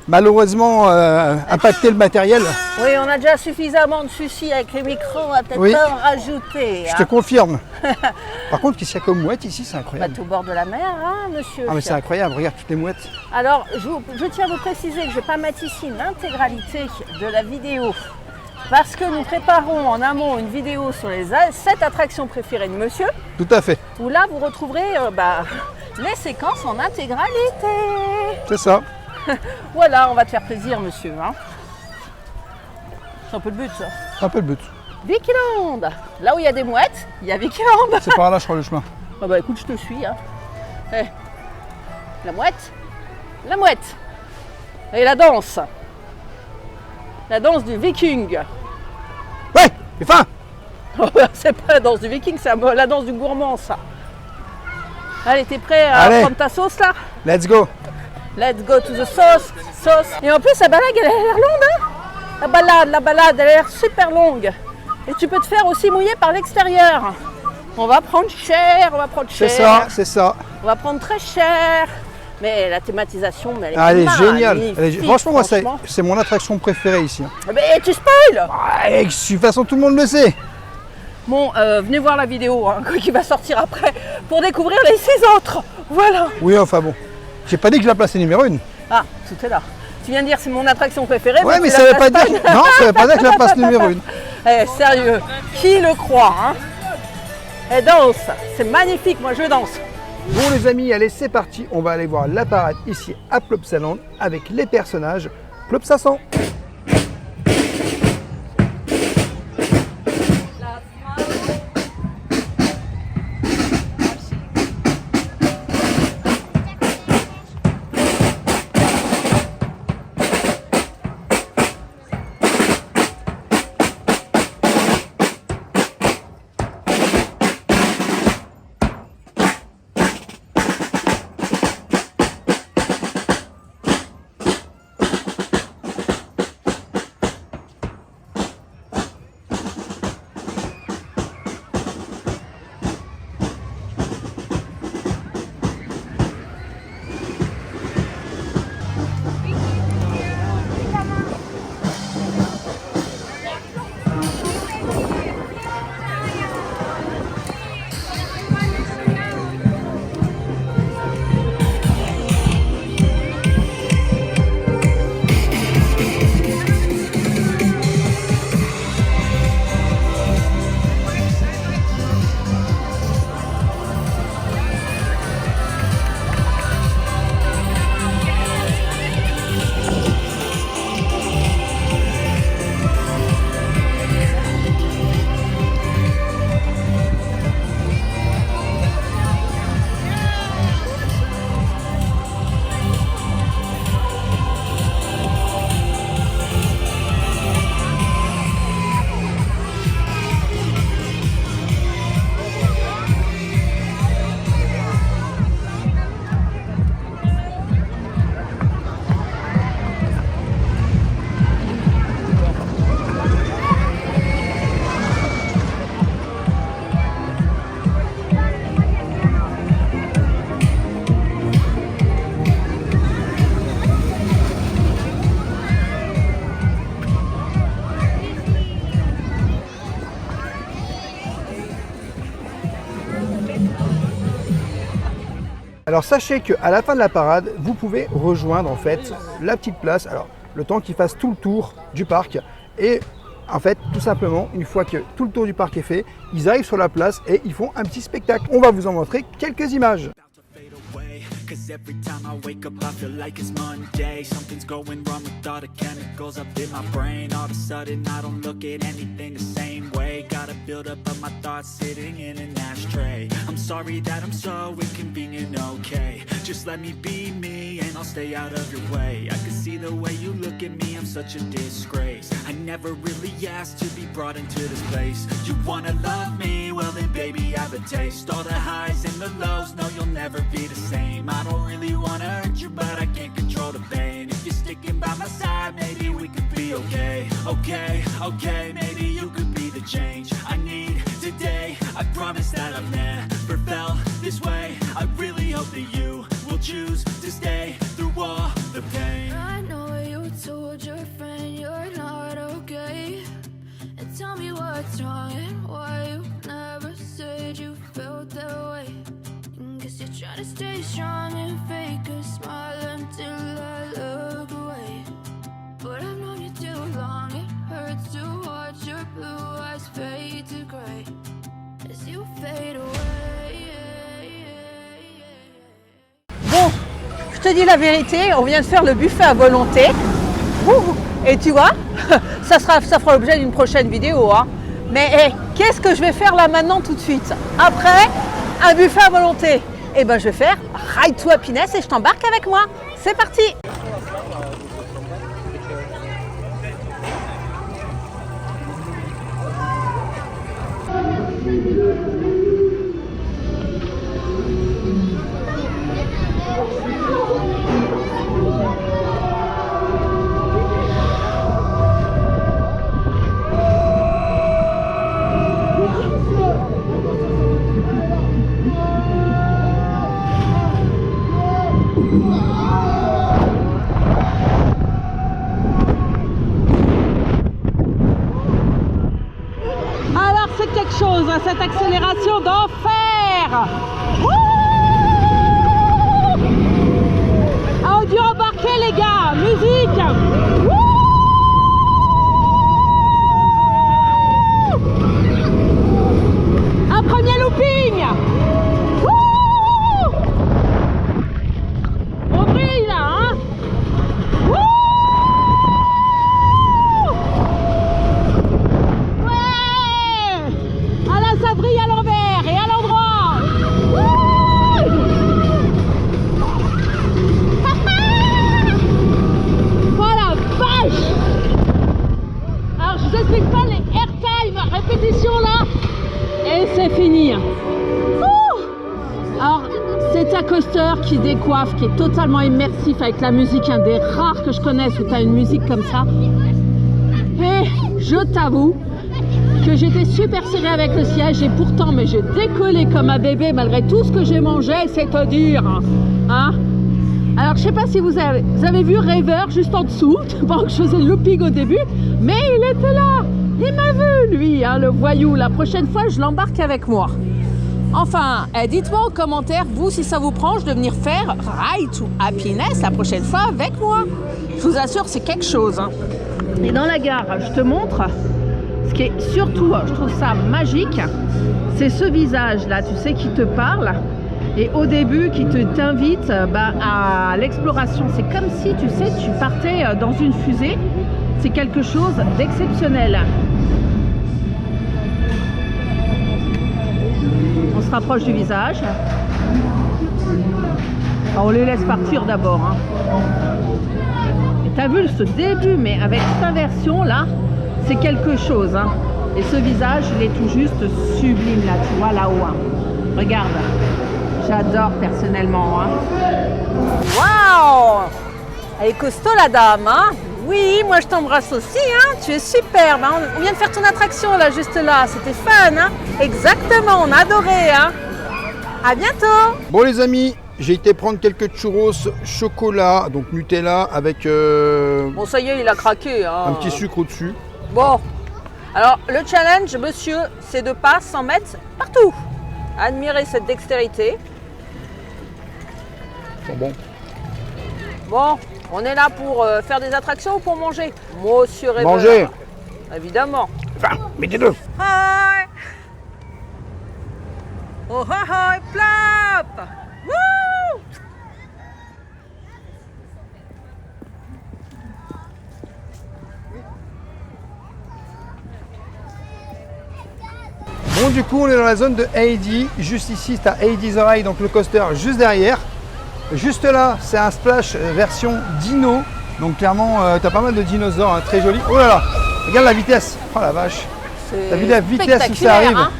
malheureusement impacter le matériel. Oui, on a déjà suffisamment de soucis avec les micros, on va peut-être Oui. pas en rajouter. Je te confirme. Par contre, qu'est-ce qu'il y a comme mouette ici? C'est Bah, incroyable. t'es au bord de la mer, hein, monsieur. Ah, mais c'est incroyable, regarde toutes les mouettes. Alors, je tiens à vous préciser que je ne vais pas mettre ici l'intégralité de la vidéo parce que nous préparons en amont une vidéo sur les 7 attractions préférées de monsieur, Tout à fait, où là, vous retrouverez les séquences en intégralité. c'est ça. Voilà, on va te faire plaisir, monsieur. Hein. C'est un peu le but, ça. C'est un peu le but. Vigiland. Là où il y a des mouettes, il y a Vigiland. C'est par là, je crois, le chemin. Ah bah écoute, je te suis. Hein. Eh, la mouette. La mouette. Et la danse. La danse du viking. Ouais, j'ai faim. C'est pas la danse du viking, c'est la danse du gourmand, ça. Allez, t'es prêt à Allez. prendre ta sauce, là? Let's go. Let's go to the sauce. Et en plus, la balade, elle a l'air longue, hein? La balade, elle a l'air super longue. Et tu peux te faire aussi mouiller par l'extérieur. On va prendre cher, on va prendre cher. C'est ça, c'est ça. On va prendre très cher. Mais la thématisation, mais Elle est magnifique, géniale. Franchement, moi, franchement. c'est mon attraction préférée ici. Mais tu spoil. Ouais, de toute façon, tout le monde le sait. Bon, venez voir la vidéo hein, qui va sortir après pour découvrir les 6 autres. Voilà. Oui, enfin bon. J'ai pas dit que je la plaçais numéro 1. Ah, tout est là. Tu viens de dire c'est mon attraction préférée. Ouais, mais tu ça la veut pas places dire. Non, ça veut pas dire que je la place numéro 1. Eh, sérieux, qui le croit hein? Elle danse, c'est magnifique, moi je danse. Bon les amis, allez c'est parti, on va aller voir la parade ici à Plopsaland avec les personnages Plopsasan. Alors sachez qu'à la fin de la parade, vous pouvez rejoindre en fait la petite place. Alors le temps qu'ils fassent tout le tour du parc et en fait tout simplement une fois que tout le tour du parc est fait, ils arrivent sur la place et ils font un petit spectacle. On va vous en montrer quelques images. Cause every time I wake up I feel like it's Monday. Something's going wrong with all the chemicals up in my brain. All of a sudden I don't look at anything the same way. Gotta build up of my thoughts sitting in an ashtray. I'm sorry that I'm so inconvenient, okay. Just let me be me and I'll stay out of your way. I can see the way you look at me, I'm such a disgrace. I never really asked to be brought into this place. You wanna love me? Well then baby I have a taste. All the highs and the lows, no you'll never be the same. I don't really wanna hurt you, but I can't control the pain. If you're sticking by my side, maybe we could be okay. Okay, maybe you could be the change I need today. I promise that I've never felt this way. I really hope that you will choose to stay through all the pain. I know you told your friend you're not okay. And tell me what's wrong and why you never said you felt that way. Guess you're trying to stay strong and fake a smile until I look away. But I've known you too long, it hurts to watch your blue eyes fade to gray as you fade away. Bon, je te dis la vérité, on vient de faire le buffet à volonté. Ouh, et tu vois, ça fera l'objet d'une prochaine vidéo. Hein. Mais qu'est-ce que je vais faire là maintenant tout de suite? Après un buffet à volonté, eh ben, je vais faire Ride to Happiness et je t'embarque avec moi. C'est parti! Alors c'est quelque chose, hein, cette accélération d'enfer. Audio embarqué les gars, musique. Un premier looping. On brille là, hein. Ça brille à l'envers et à l'endroit. Voilà, vache. Alors je vous explique pas les airtime répétitions là et c'est fini. Alors c'est un coaster qui décoiffe, qui est totalement immersif avec la musique, un des rares que je connaisse où tu as une musique comme ça. Et je t'avoue que j'étais super serrée avec le siège et pourtant mais j'ai décollé comme un bébé malgré tout ce que j'ai mangé, c'est-à-dire hein. Alors je sais pas si vous avez vu Rêveur juste en dessous pendant que je faisais le looping au début, mais il était là, il m'a vu lui, hein, le voyou. La prochaine fois je l'embarque avec moi. Enfin, dites-moi en commentaire vous si ça vous branche de venir faire Ride to Happiness la prochaine fois avec moi. Je vous assure c'est quelque chose hein. Et dans la gare je te montre. Ce qui est surtout, je trouve ça magique, c'est ce visage-là, tu sais, qui te parle et au début qui t'invite à l'exploration. C'est comme si, tu sais, tu partais dans une fusée. C'est quelque chose d'exceptionnel. On se rapproche du visage. Alors, on les laisse partir d'abord. Hein. Et tu as vu ce début, mais avec cette inversion là, c'est quelque chose, hein. Et ce visage, il est tout juste sublime là, tu vois là-haut. Hein. Regarde, j'adore personnellement. Hein. Waouh! Elle est costaud la dame, hein. Oui, moi je t'embrasse aussi, hein. Tu es superbe. Hein. On vient de faire ton attraction là, juste là. C'était fun, hein. Exactement, on a adoré, hein. À bientôt. Bon les amis, j'ai été prendre quelques churros chocolat, donc Nutella avec Bon ça y est, il a craqué. Hein. un petit sucre au-dessus. Bon, alors le challenge, monsieur, c'est de pas s'en mettre partout. Admirez cette dextérité. Bon. Bon, on est là pour faire des attractions ou pour manger? Monsieur Rêveur. Manger. Évidemment. Enfin, mettez-le. Hi! Oh, hi, hi, plop! Woo! Bon, du coup, on est dans la zone de Heidi. Juste ici, tu as Heidi the Ride, donc le coaster juste derrière. Juste là, c'est un splash version dino. Donc clairement, tu as pas mal de dinosaures, hein, très joli. Oh là là, regarde la vitesse. Oh la vache. T'as vu la vitesse où ça arrive, hein?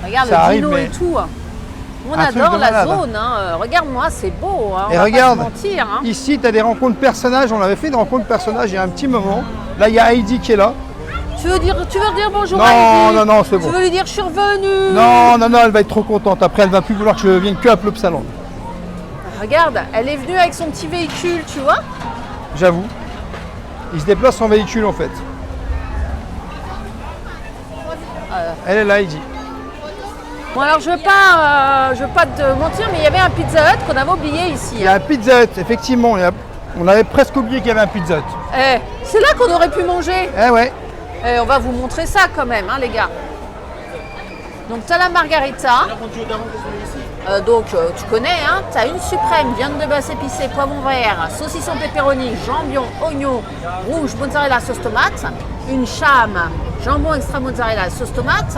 Regarde ça le arrive, dino mais et tout. On un truc adore de la malade. zone. Hein. Regarde-moi, c'est beau. Hein. On Et va regarde, pas se mentir. Hein. ici, tu as des rencontres personnages. On avait fait une rencontre personnage il y a un petit moment. Là, il y a Heidi qui est là. Tu veux dire bonjour Non, à Heidi? non, c'est bon. Tu veux lui dire je suis revenue? Non, non, non, elle va être trop contente. Après, elle va plus vouloir que je vienne que à Plopsaland. Regarde, elle est venue avec son petit véhicule, tu vois? J'avoue. Il se déplace en véhicule en fait. Elle est là, Heidi. Bon alors je veux pas te mentir, mais il y avait un Pizza Hut qu'on avait oublié ici. Il y a un Pizza Hut, effectivement. On avait presque oublié qu'il y avait un Pizza Hut. Eh, c'est là qu'on aurait pu manger. Eh ouais. Eh, on va vous montrer ça quand même, hein, les gars. Donc tu as la margarita. Tu connais, hein, tu as une suprême, viande de bœuf épicée, poivron vert, saucisson pepperoni, jambon, oignon, rouge, mozzarella, sauce tomate, une chame, jambon extra mozzarella, sauce tomate,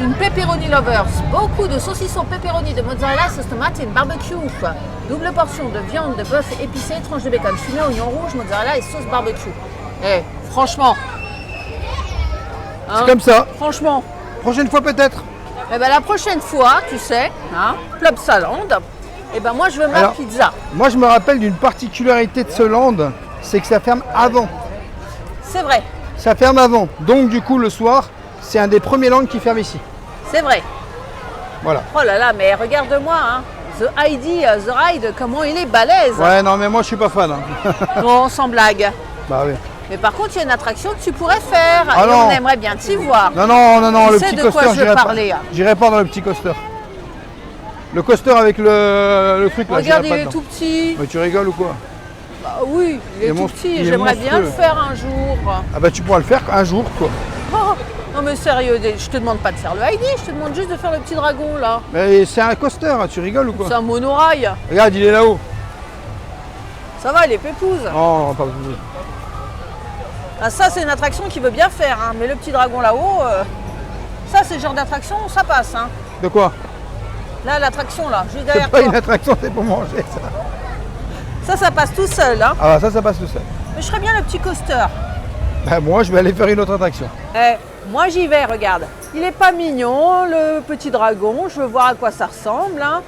une pepperoni lovers, beaucoup de saucisson pepperoni, de mozzarella, sauce tomate et une barbecue. Double portion de viande de bœuf épicée, tranche de bacon fumé, oignon rouge, mozzarella et sauce barbecue. Eh, franchement. Hein, C'est comme ça. franchement. Prochaine fois peut-être. Eh ben la prochaine fois, tu sais, hein, Plopsaland, eh ben moi je veux ma Alors, pizza. Moi, je me rappelle d'une particularité de ce land, c'est que ça ferme avant. C'est vrai, Ça ferme avant. Donc, du coup, le soir, c'est un des premiers lands qui ferme ici. c'est vrai. Voilà. Oh là là, mais regarde-moi, hein. The Heidi, The Ride, comment il est balèze. Ouais, non, mais moi, je suis pas fan. hein. Non, sans blague. Bah oui. Mais par contre, il y a une attraction que tu pourrais faire. Ah et non. on aimerait bien t'y voir. Non, non, non, non, Tu le sais petit de quoi coaster, je veux j'irai pas. parler, hein. J'irai pas dans le petit coaster. Le coaster avec le truc là, Regarde, j'irai il pas est dedans. tout petit. Mais tu rigoles ou quoi? Bah oui, il est tout monstrueux, petit. il est J'aimerais bien le monstrueux. faire un jour. Ah bah tu pourras le faire un jour, quoi. Oh, non mais sérieux, je te demande pas de faire le Heidi, je te demande juste de faire le petit dragon là. Mais c'est un coaster, hein, tu rigoles ou quoi? C'est un monorail. Regarde, il est là-haut. Ça va, il est pépouze. Oh, non, pas vous. Ah, ça, c'est une attraction qu'il veut bien faire, hein. Mais le petit dragon là-haut, ça, c'est le genre d'attraction, ça passe. Hein. De quoi? Là, l'attraction, là, juste C'est derrière pas toi. une attraction, c'est pour manger ça. Ça passe tout seul. Hein. Ah bah ça passe tout seul. Mais je ferais bien le petit coaster. Bah moi, je vais aller faire une autre attraction. Eh, moi, j'y vais, regarde. Il est pas mignon, le petit dragon. Je veux voir à quoi ça ressemble. Hein.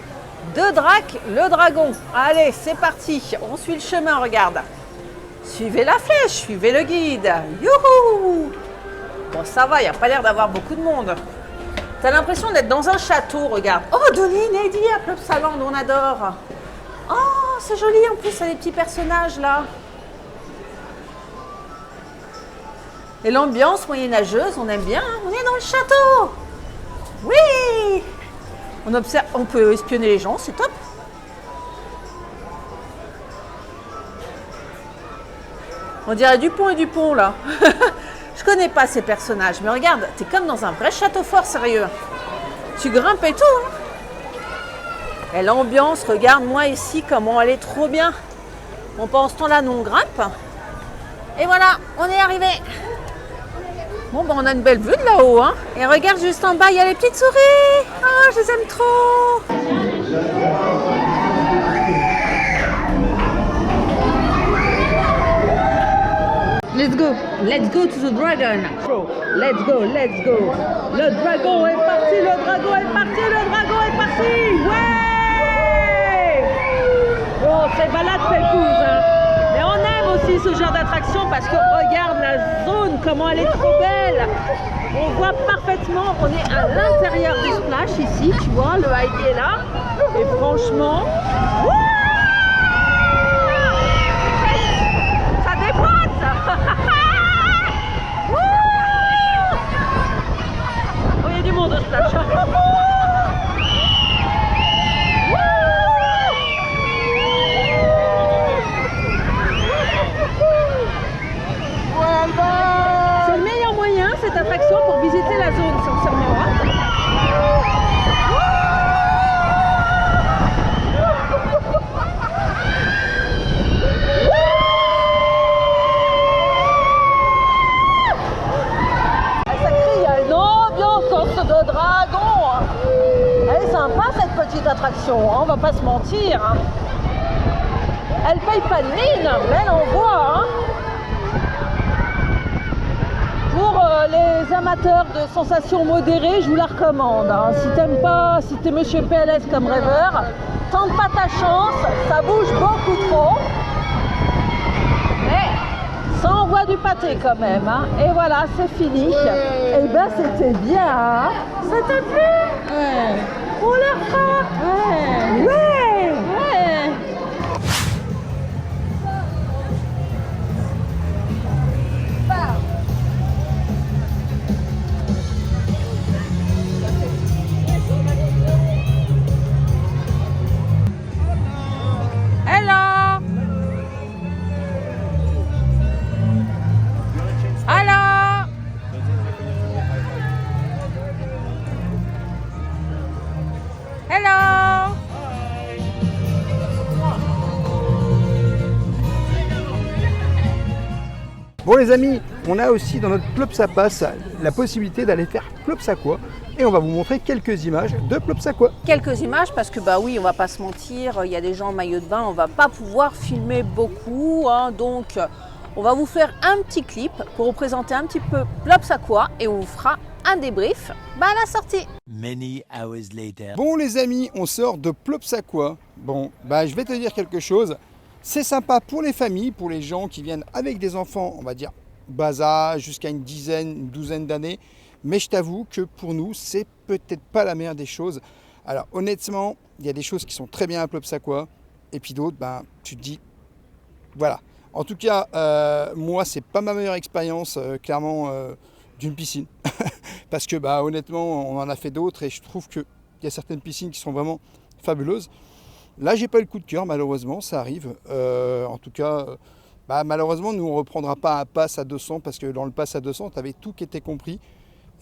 De Drac, le dragon. Allez, c'est parti. On suit le chemin, regarde. Suivez la flèche, suivez le guide. Youhou! Bon, ça va, il n'y a pas l'air d'avoir beaucoup de monde. T'as l'impression d'être dans un château, regarde. Oh, Donine, Heidi à Plopsaland, on adore. Oh, c'est joli en plus, il y a des petits personnages là. Et l'ambiance moyenâgeuse, on aime bien. Hein. On est dans le château. Oui! On peut espionner les gens, c'est top. On dirait Dupont et Dupont là. Je connais pas ces personnages, mais regarde, t'es comme dans un vrai château fort, sérieux. Tu grimpes et tout. Hein. Et l'ambiance, regarde-moi ici comment elle est trop bien. Bon, pendant ce temps-là, nous on grimpe. Et voilà, on est arrivé. Bon, ben on a une belle vue de là-haut. Hein. Et regarde juste en bas, il y a les petites souris. Oh, je les aime trop. Let's go to the dragon. Let's go. Le dragon est parti, le dragon est parti. Ouais! Oh, c'est balade pépouze. Hein. Mais on aime aussi ce genre d'attraction parce que regarde la zone, comment elle est trop belle. On voit parfaitement, on est à l'intérieur du splash ici, tu vois, le Heidi est là. Et franchement, ça déboîte. Oh, il y a du monde au splash. pas se mentir. Hein. Elle paye pas de mine, mais elle envoie. Hein. Pour les amateurs de sensations modérées, je vous la recommande. Hein. Si t'aimes pas, si t'es monsieur PLS comme rêveur, tente pas ta chance, ça bouge beaucoup trop. Mais ça envoie du pâté quand même. Hein. Et voilà, c'est fini. Et ben c'était bien. Hein. Ça t'a plu? Ouais. On la refera? Ouais. Ouais. Ouais. Bon les amis, on a aussi dans notre Plopsapass la possibilité d'aller faire Plopsaquois et on va vous montrer quelques images de Plopsaquois. Quelques images parce que bah oui, on va pas se mentir, il y a des gens en maillot de bain, on va pas pouvoir filmer beaucoup, hein, donc on va vous faire un petit clip pour vous présenter un petit peu Plopsaquois et on vous fera un débrief à la sortie. Many hours later. Bon les amis, on sort de Plopsaquois. Bon, je vais te dire quelque chose. C'est sympa pour les familles, pour les gens qui viennent avec des enfants, on va dire bas âge, jusqu'à une douzaine d'années. Mais je t'avoue que pour nous, c'est peut-être pas la meilleure des choses. Alors honnêtement, il y a des choses qui sont très bien à Plopsaquois. Et puis d'autres, tu te dis, voilà. En tout cas, moi, c'est pas ma meilleure expérience, clairement, d'une piscine. Parce que honnêtement, on en a fait d'autres et je trouve qu'il y a certaines piscines qui sont vraiment fabuleuses. Là, j'ai pas eu le coup de cœur, malheureusement, ça arrive. En tout cas, malheureusement, nous, on ne reprendra pas un pass à 200 parce que dans le pass à 200, tu avais tout qui était compris.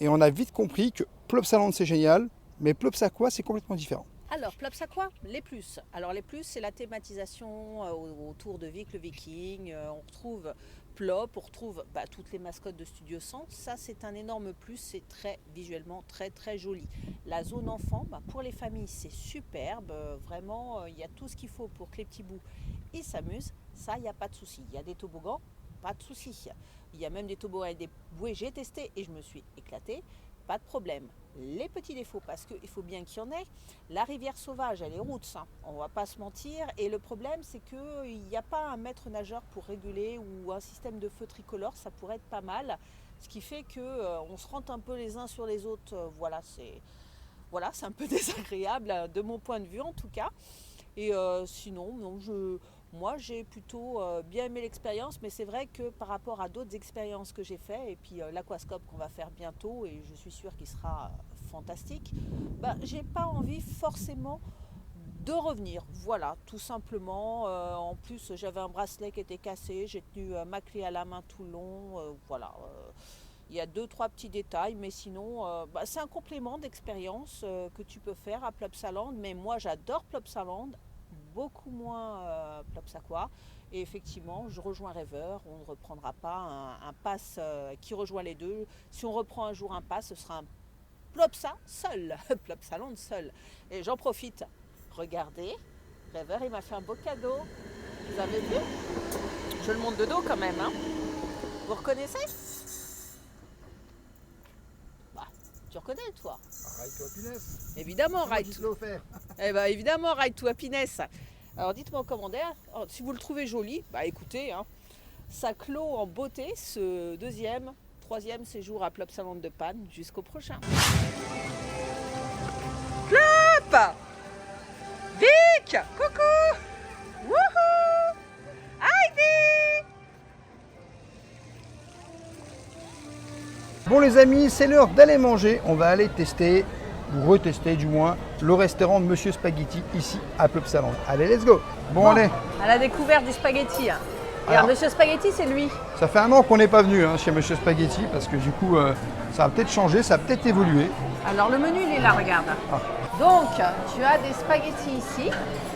Et on a vite compris que Plopsaland, c'est génial, mais Plopsaquois, c'est complètement différent. Alors, Plopsaquois, les plus. Alors, les plus, c'est la thématisation autour de Vic le Viking. On retrouve Plop, on retrouve toutes les mascottes de Studio 100. Ça, c'est un énorme plus. C'est très visuellement très, très joli. La zone enfant, pour les familles, c'est superbe. Vraiment, il y a tout ce qu'il faut pour que les petits bouts ils s'amusent. Ça, il n'y a pas de souci. Il y a des toboggans, pas de souci. Il y a même des toboggans et des bouées. J'ai testé et je me suis éclatée. Pas de problème. Les petits défauts, parce qu'il faut bien qu'il y en ait, la rivière sauvage, elle est route, hein, on va pas se mentir. Et le problème, c'est qu'il n'y a pas un maître nageur pour réguler ou un système de feu tricolore, ça pourrait être pas mal. Ce qui fait qu'on se rentre un peu les uns sur les autres. Voilà, c'est un peu désagréable, de mon point de vue en tout cas. Et sinon, non, moi, j'ai plutôt bien aimé l'expérience, mais c'est vrai que par rapport à d'autres expériences que j'ai fait, et puis l'aquascope qu'on va faire bientôt, et je suis sûre qu'il sera fantastique, j'ai pas envie forcément de revenir. Voilà, tout simplement. En plus, j'avais un bracelet qui était cassé, j'ai tenu ma clé à la main tout le long. Voilà. Il y a 2-3 petits détails, mais sinon, c'est un complément d'expérience que tu peux faire à Plopsaland. Mais moi, j'adore Plopsaland. Beaucoup moins Plopsaquois. Et effectivement, je rejoins Rêveur. On ne reprendra pas un pass qui rejoint les deux. Si on reprend un jour un pass, ce sera un Plopsa seul, Plopsaland seul. Et j'en profite. Regardez, Rêveur, il m'a fait un beau cadeau. Vous avez vu? Je le montre de dos quand même. Hein. Vous reconnaissez? Tu reconnais, toi? Ride to Happiness. Évidemment, Ride to offert. évidemment, Ride to Happiness. Alors, dites-moi en commentaire, si vous le trouvez joli, écoutez, hein, ça clôt en beauté ce troisième séjour à Plopsaland de Panne. Jusqu'au prochain. Plop! Vic! Coucou! Wouhou! Heidi! Bon les amis, c'est l'heure d'aller manger. On va aller tester, ou retester du moins, le restaurant de Monsieur Spaghetti ici à Plopsaland. Allez, let's go. Bon, allez. À la découverte du spaghetti. Hein. Alors, Monsieur Spaghetti, c'est lui. Ça fait un an qu'on n'est pas venu chez Monsieur Spaghetti parce que du coup, ça a peut-être changé, ça a peut-être évolué. Alors le menu, il est là, regarde. Ah. Donc, tu as des spaghettis ici,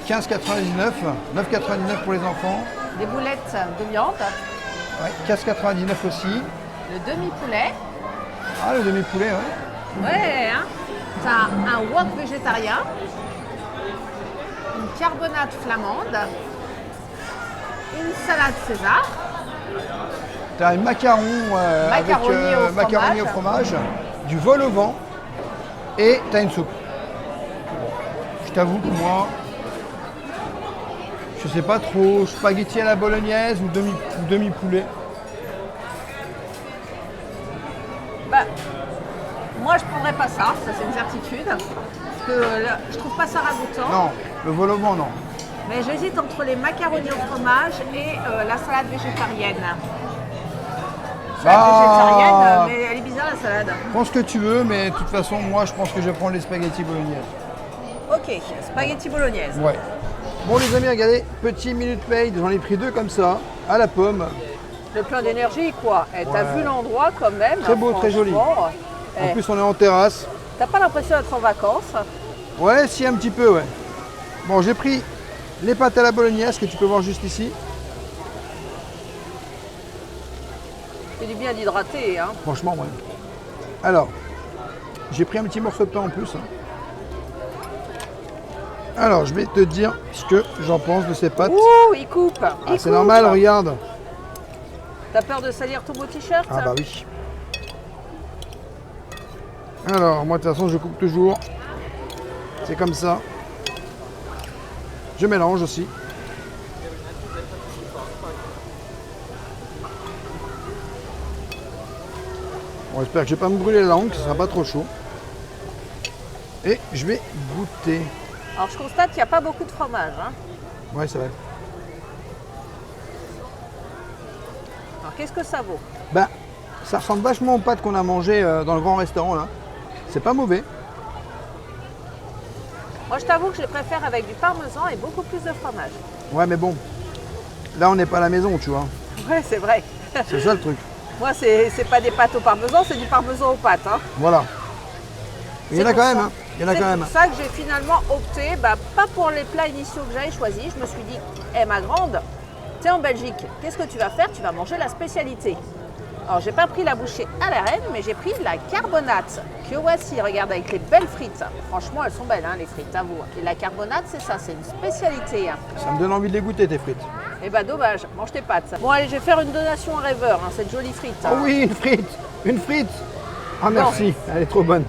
15,99, 9,99 pour les enfants. des boulettes de viande, Ouais, 15,99 aussi. le demi-poulet. Ah, le demi-poulet, ouais. Ouais, hein. Tu as un wok végétarien. carbonate flamande, une salade César, Tu as un macaron macaroni au fromage, du vol au vent et tu as une soupe. Je t'avoue que moi, je sais pas trop, spaghetti à la bolognaise ou demi-poulet. Bah, moi je prendrais pas ça c'est une certitude. Parce que là, je trouve pas ça ragoûtant. Non, le vol au vent, non. Mais j'hésite entre les macaronis au fromage et la salade végétarienne. Salade végétarienne, mais elle est bizarre la salade. Prends ce que tu veux, mais de toute façon, moi, je pense que je vais prendre les spaghettis bolognaises. Ok, spaghetti bolognaise. Ouais. Bon, les amis, regardez, petit minute paid, j'en ai pris 2 comme ça, à la pomme. Le plein d'énergie quoi. Et t'as Ouais. vu l'endroit quand même. Très beau, très joli. franchement. En plus, on est en terrasse. T'as pas l'impression d'être en vacances? Ouais, si, un petit peu, ouais. Bon, j'ai pris les pâtes à la bolognaise que tu peux voir juste ici. C'est du bien d'hydrater. Hein. Franchement, ouais. Alors, j'ai pris un petit morceau de pain en plus. Hein. Alors, je vais te dire ce que j'en pense de ces pâtes. Ouh, il coupe. Ah, il c'est coupe. normal, regarde. T'as peur de salir ton beau t-shirt? Ah bah oui. Alors, moi de toute façon, je coupe toujours. C'est comme ça. Je mélange aussi. Bon, j'espère que je ne vais pas me brûler la langue, que ce ne sera pas trop chaud. Et je vais goûter. Alors je constate qu'il n'y a pas beaucoup de fromage. Hein. Ouais, c'est vrai. Alors qu'est-ce que ça vaut? Ben, ça ressemble vachement aux pâtes qu'on a mangées dans le grand restaurant là. C'est pas mauvais. Moi je t'avoue que je les préfère avec du parmesan et beaucoup plus de fromage. Ouais, mais bon. Là, on n'est pas à la maison, tu vois. Ouais, c'est vrai. C'est ça le truc. Moi, c'est pas des pâtes au parmesan, c'est du parmesan aux pâtes. Hein. Voilà. Il y en a C'est quand pour même, ça. hein. Il y en a quand C'est même. pour ça que j'ai finalement opté, pas pour les plats initiaux que j'avais choisis. Je me suis dit, ma grande, tu es en Belgique, qu'est-ce que tu vas faire? Tu vas manger la spécialité. Alors, j'ai pas pris la bouchée à la reine, mais j'ai pris la carbonate. Que voici, regarde, avec les belles frites. Franchement, elles sont belles, hein, les frites, à vous. Et la carbonate, c'est ça, c'est une spécialité. Hein. Ça me donne envie de les goûter, tes frites. Eh ben, dommage, mange tes pâtes. Bon, allez, je vais faire une donation à rêveur, hein, cette jolie frite. Oh oui, une frite. Une frite. Ah merci, elle est trop bonne.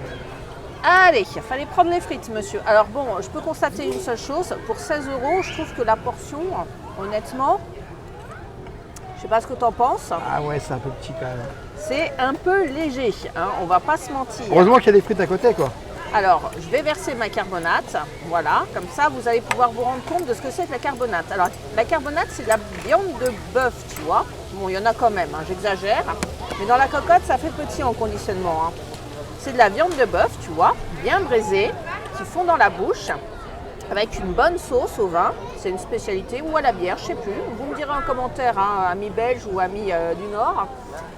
Allez, il fallait prendre les frites, monsieur. Alors bon, je peux constater une seule chose. Pour 16 €, je trouve que la portion, honnêtement, je sais pas ce que tu en penses, Ah ouais, c'est un peu petit quand même. c'est un peu léger. Hein, on va pas se mentir. Heureusement qu'il y a des frites à côté, quoi. Alors, je vais verser ma carbonate. Voilà, comme ça, vous allez pouvoir vous rendre compte de ce que c'est que la carbonate. Alors, la carbonate, c'est de la viande de bœuf, tu vois. Bon, il y en a quand même, hein, j'exagère. Mais dans la cocotte, ça fait petit en conditionnement. Hein. C'est de la viande de bœuf, tu vois, bien braisée, qui fond dans la bouche, avec une bonne sauce au vin. C'est une spécialité, ou à la bière, je sais plus. Vous me direz en commentaire, hein, amis belges ou amis du Nord,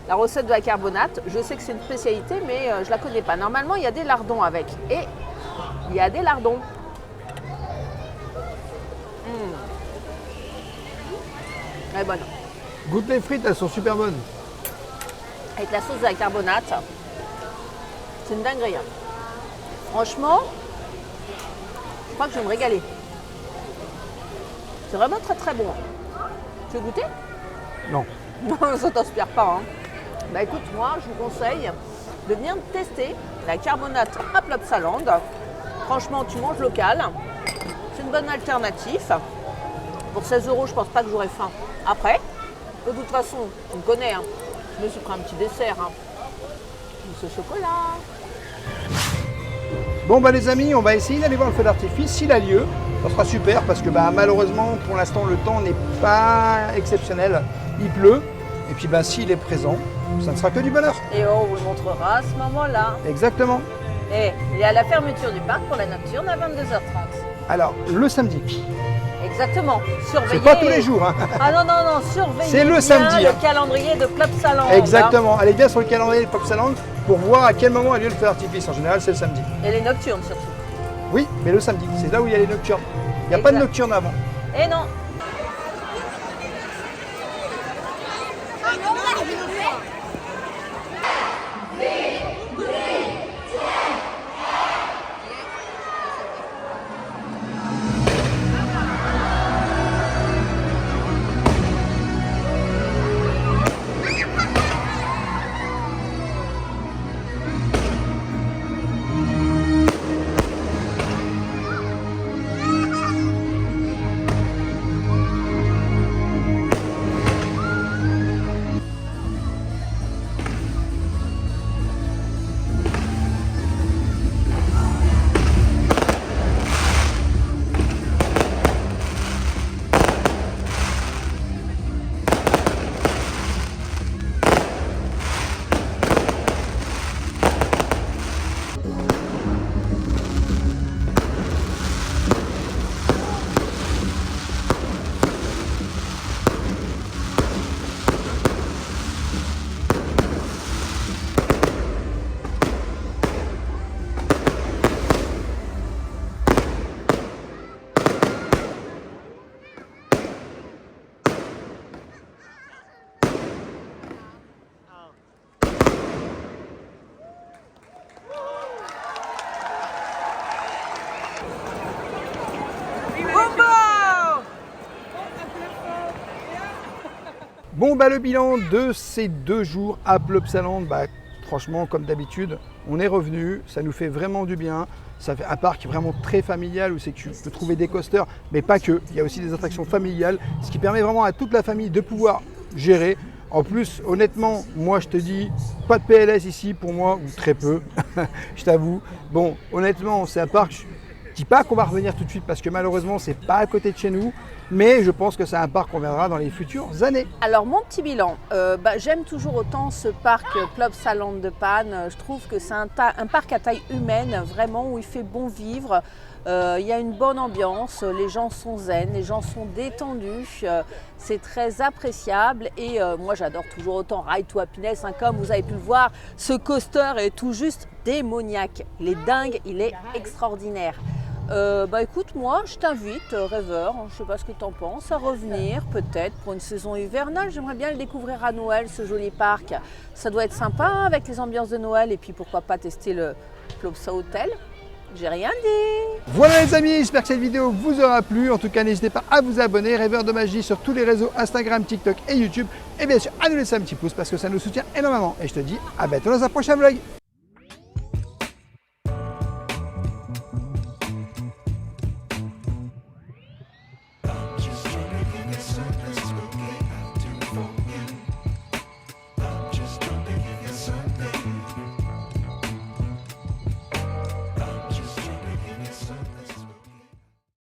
la recette de la carbonate. Je sais que c'est une spécialité, mais je la connais pas. Normalement, il y a des lardons avec. Et il y a des lardons. Elle est bonne. Goûte les frites, elles sont super bonnes. Avec la sauce de la carbonate, c'est une dinguerie. Hein. Franchement, je crois que je vais me régaler. C'est vraiment très très bon. Tu veux goûter? Non. Non, ça t'inspire pas. Hein. Bah écoute, moi je vous conseille de venir tester la carbonate à Plopsaland. Franchement, tu manges local. C'est une bonne alternative. Pour 16 €, je pense pas que j'aurai faim. Après, de toute façon, tu me connais. Hein. Je me suis pris un petit dessert. Hein. Ce chocolat. Bon bah les amis, on va essayer d'aller voir le feu d'artifice s'il a lieu. Ça sera super parce que bah, malheureusement pour l'instant le temps n'est pas exceptionnel. Il pleut et puis bah, s'il est présent, ça ne sera que du bonheur. Et on vous le montrera à ce moment-là. Exactement. Et il y a la fermeture du parc pour la nocturne à 22h30. Alors le samedi, Exactement. Surveillez. c'est pas tous les jours. Hein. Ah non, non, non, surveillez C'est le bien samedi, le hein. calendrier de Plopsaland. Exactement. Allez bien sur le calendrier de Plopsaland pour voir à quel moment a lieu le feu d'artifice. En général c'est le samedi. Et les nocturnes surtout. Oui, mais le samedi, c'est là où il y a les nocturnes. Il n'y a pas de Exact. nocturne avant. Et non. Bon, le bilan de ces 2 jours à Plopsaland, franchement, comme d'habitude, on est revenu, ça nous fait vraiment du bien. Ça fait un parc vraiment très familial où c'est que tu peux trouver des coasters, mais pas que. Il y a aussi des attractions familiales, ce qui permet vraiment à toute la famille de pouvoir gérer. En plus, honnêtement, moi je te dis, pas de PLS ici pour moi, ou très peu, je t'avoue. Bon, honnêtement, c'est un parc, je ne dis pas qu'on va revenir tout de suite parce que malheureusement, c'est pas à côté de chez nous, mais je pense que c'est un parc qu'on verra dans les futures années. Alors mon petit bilan, j'aime toujours autant ce parc Plopsaland de Panne. Je trouve que c'est un parc à taille humaine, vraiment, où il fait bon vivre. Il y a une bonne ambiance, les gens sont zen, les gens sont détendus, c'est très appréciable et moi j'adore toujours autant Ride to Happiness, comme vous avez pu le voir, ce coaster est tout juste démoniaque, il est dingue, il est extraordinaire. Écoute, moi je t'invite, rêveur, je ne sais pas ce que tu en penses, à revenir peut-être pour une saison hivernale. J'aimerais bien le découvrir à Noël, ce joli parc. Ça doit être sympa avec les ambiances de Noël et puis pourquoi pas tester le Plopsa Hotel. J'ai rien dit. Voilà les amis, j'espère que cette vidéo vous aura plu. En tout cas, n'hésitez pas à vous abonner, Rêveur de Magie, sur tous les réseaux Instagram, TikTok et YouTube. Et bien sûr, à nous laisser un petit pouce parce que ça nous soutient énormément. Et je te dis à bientôt dans un prochain vlog.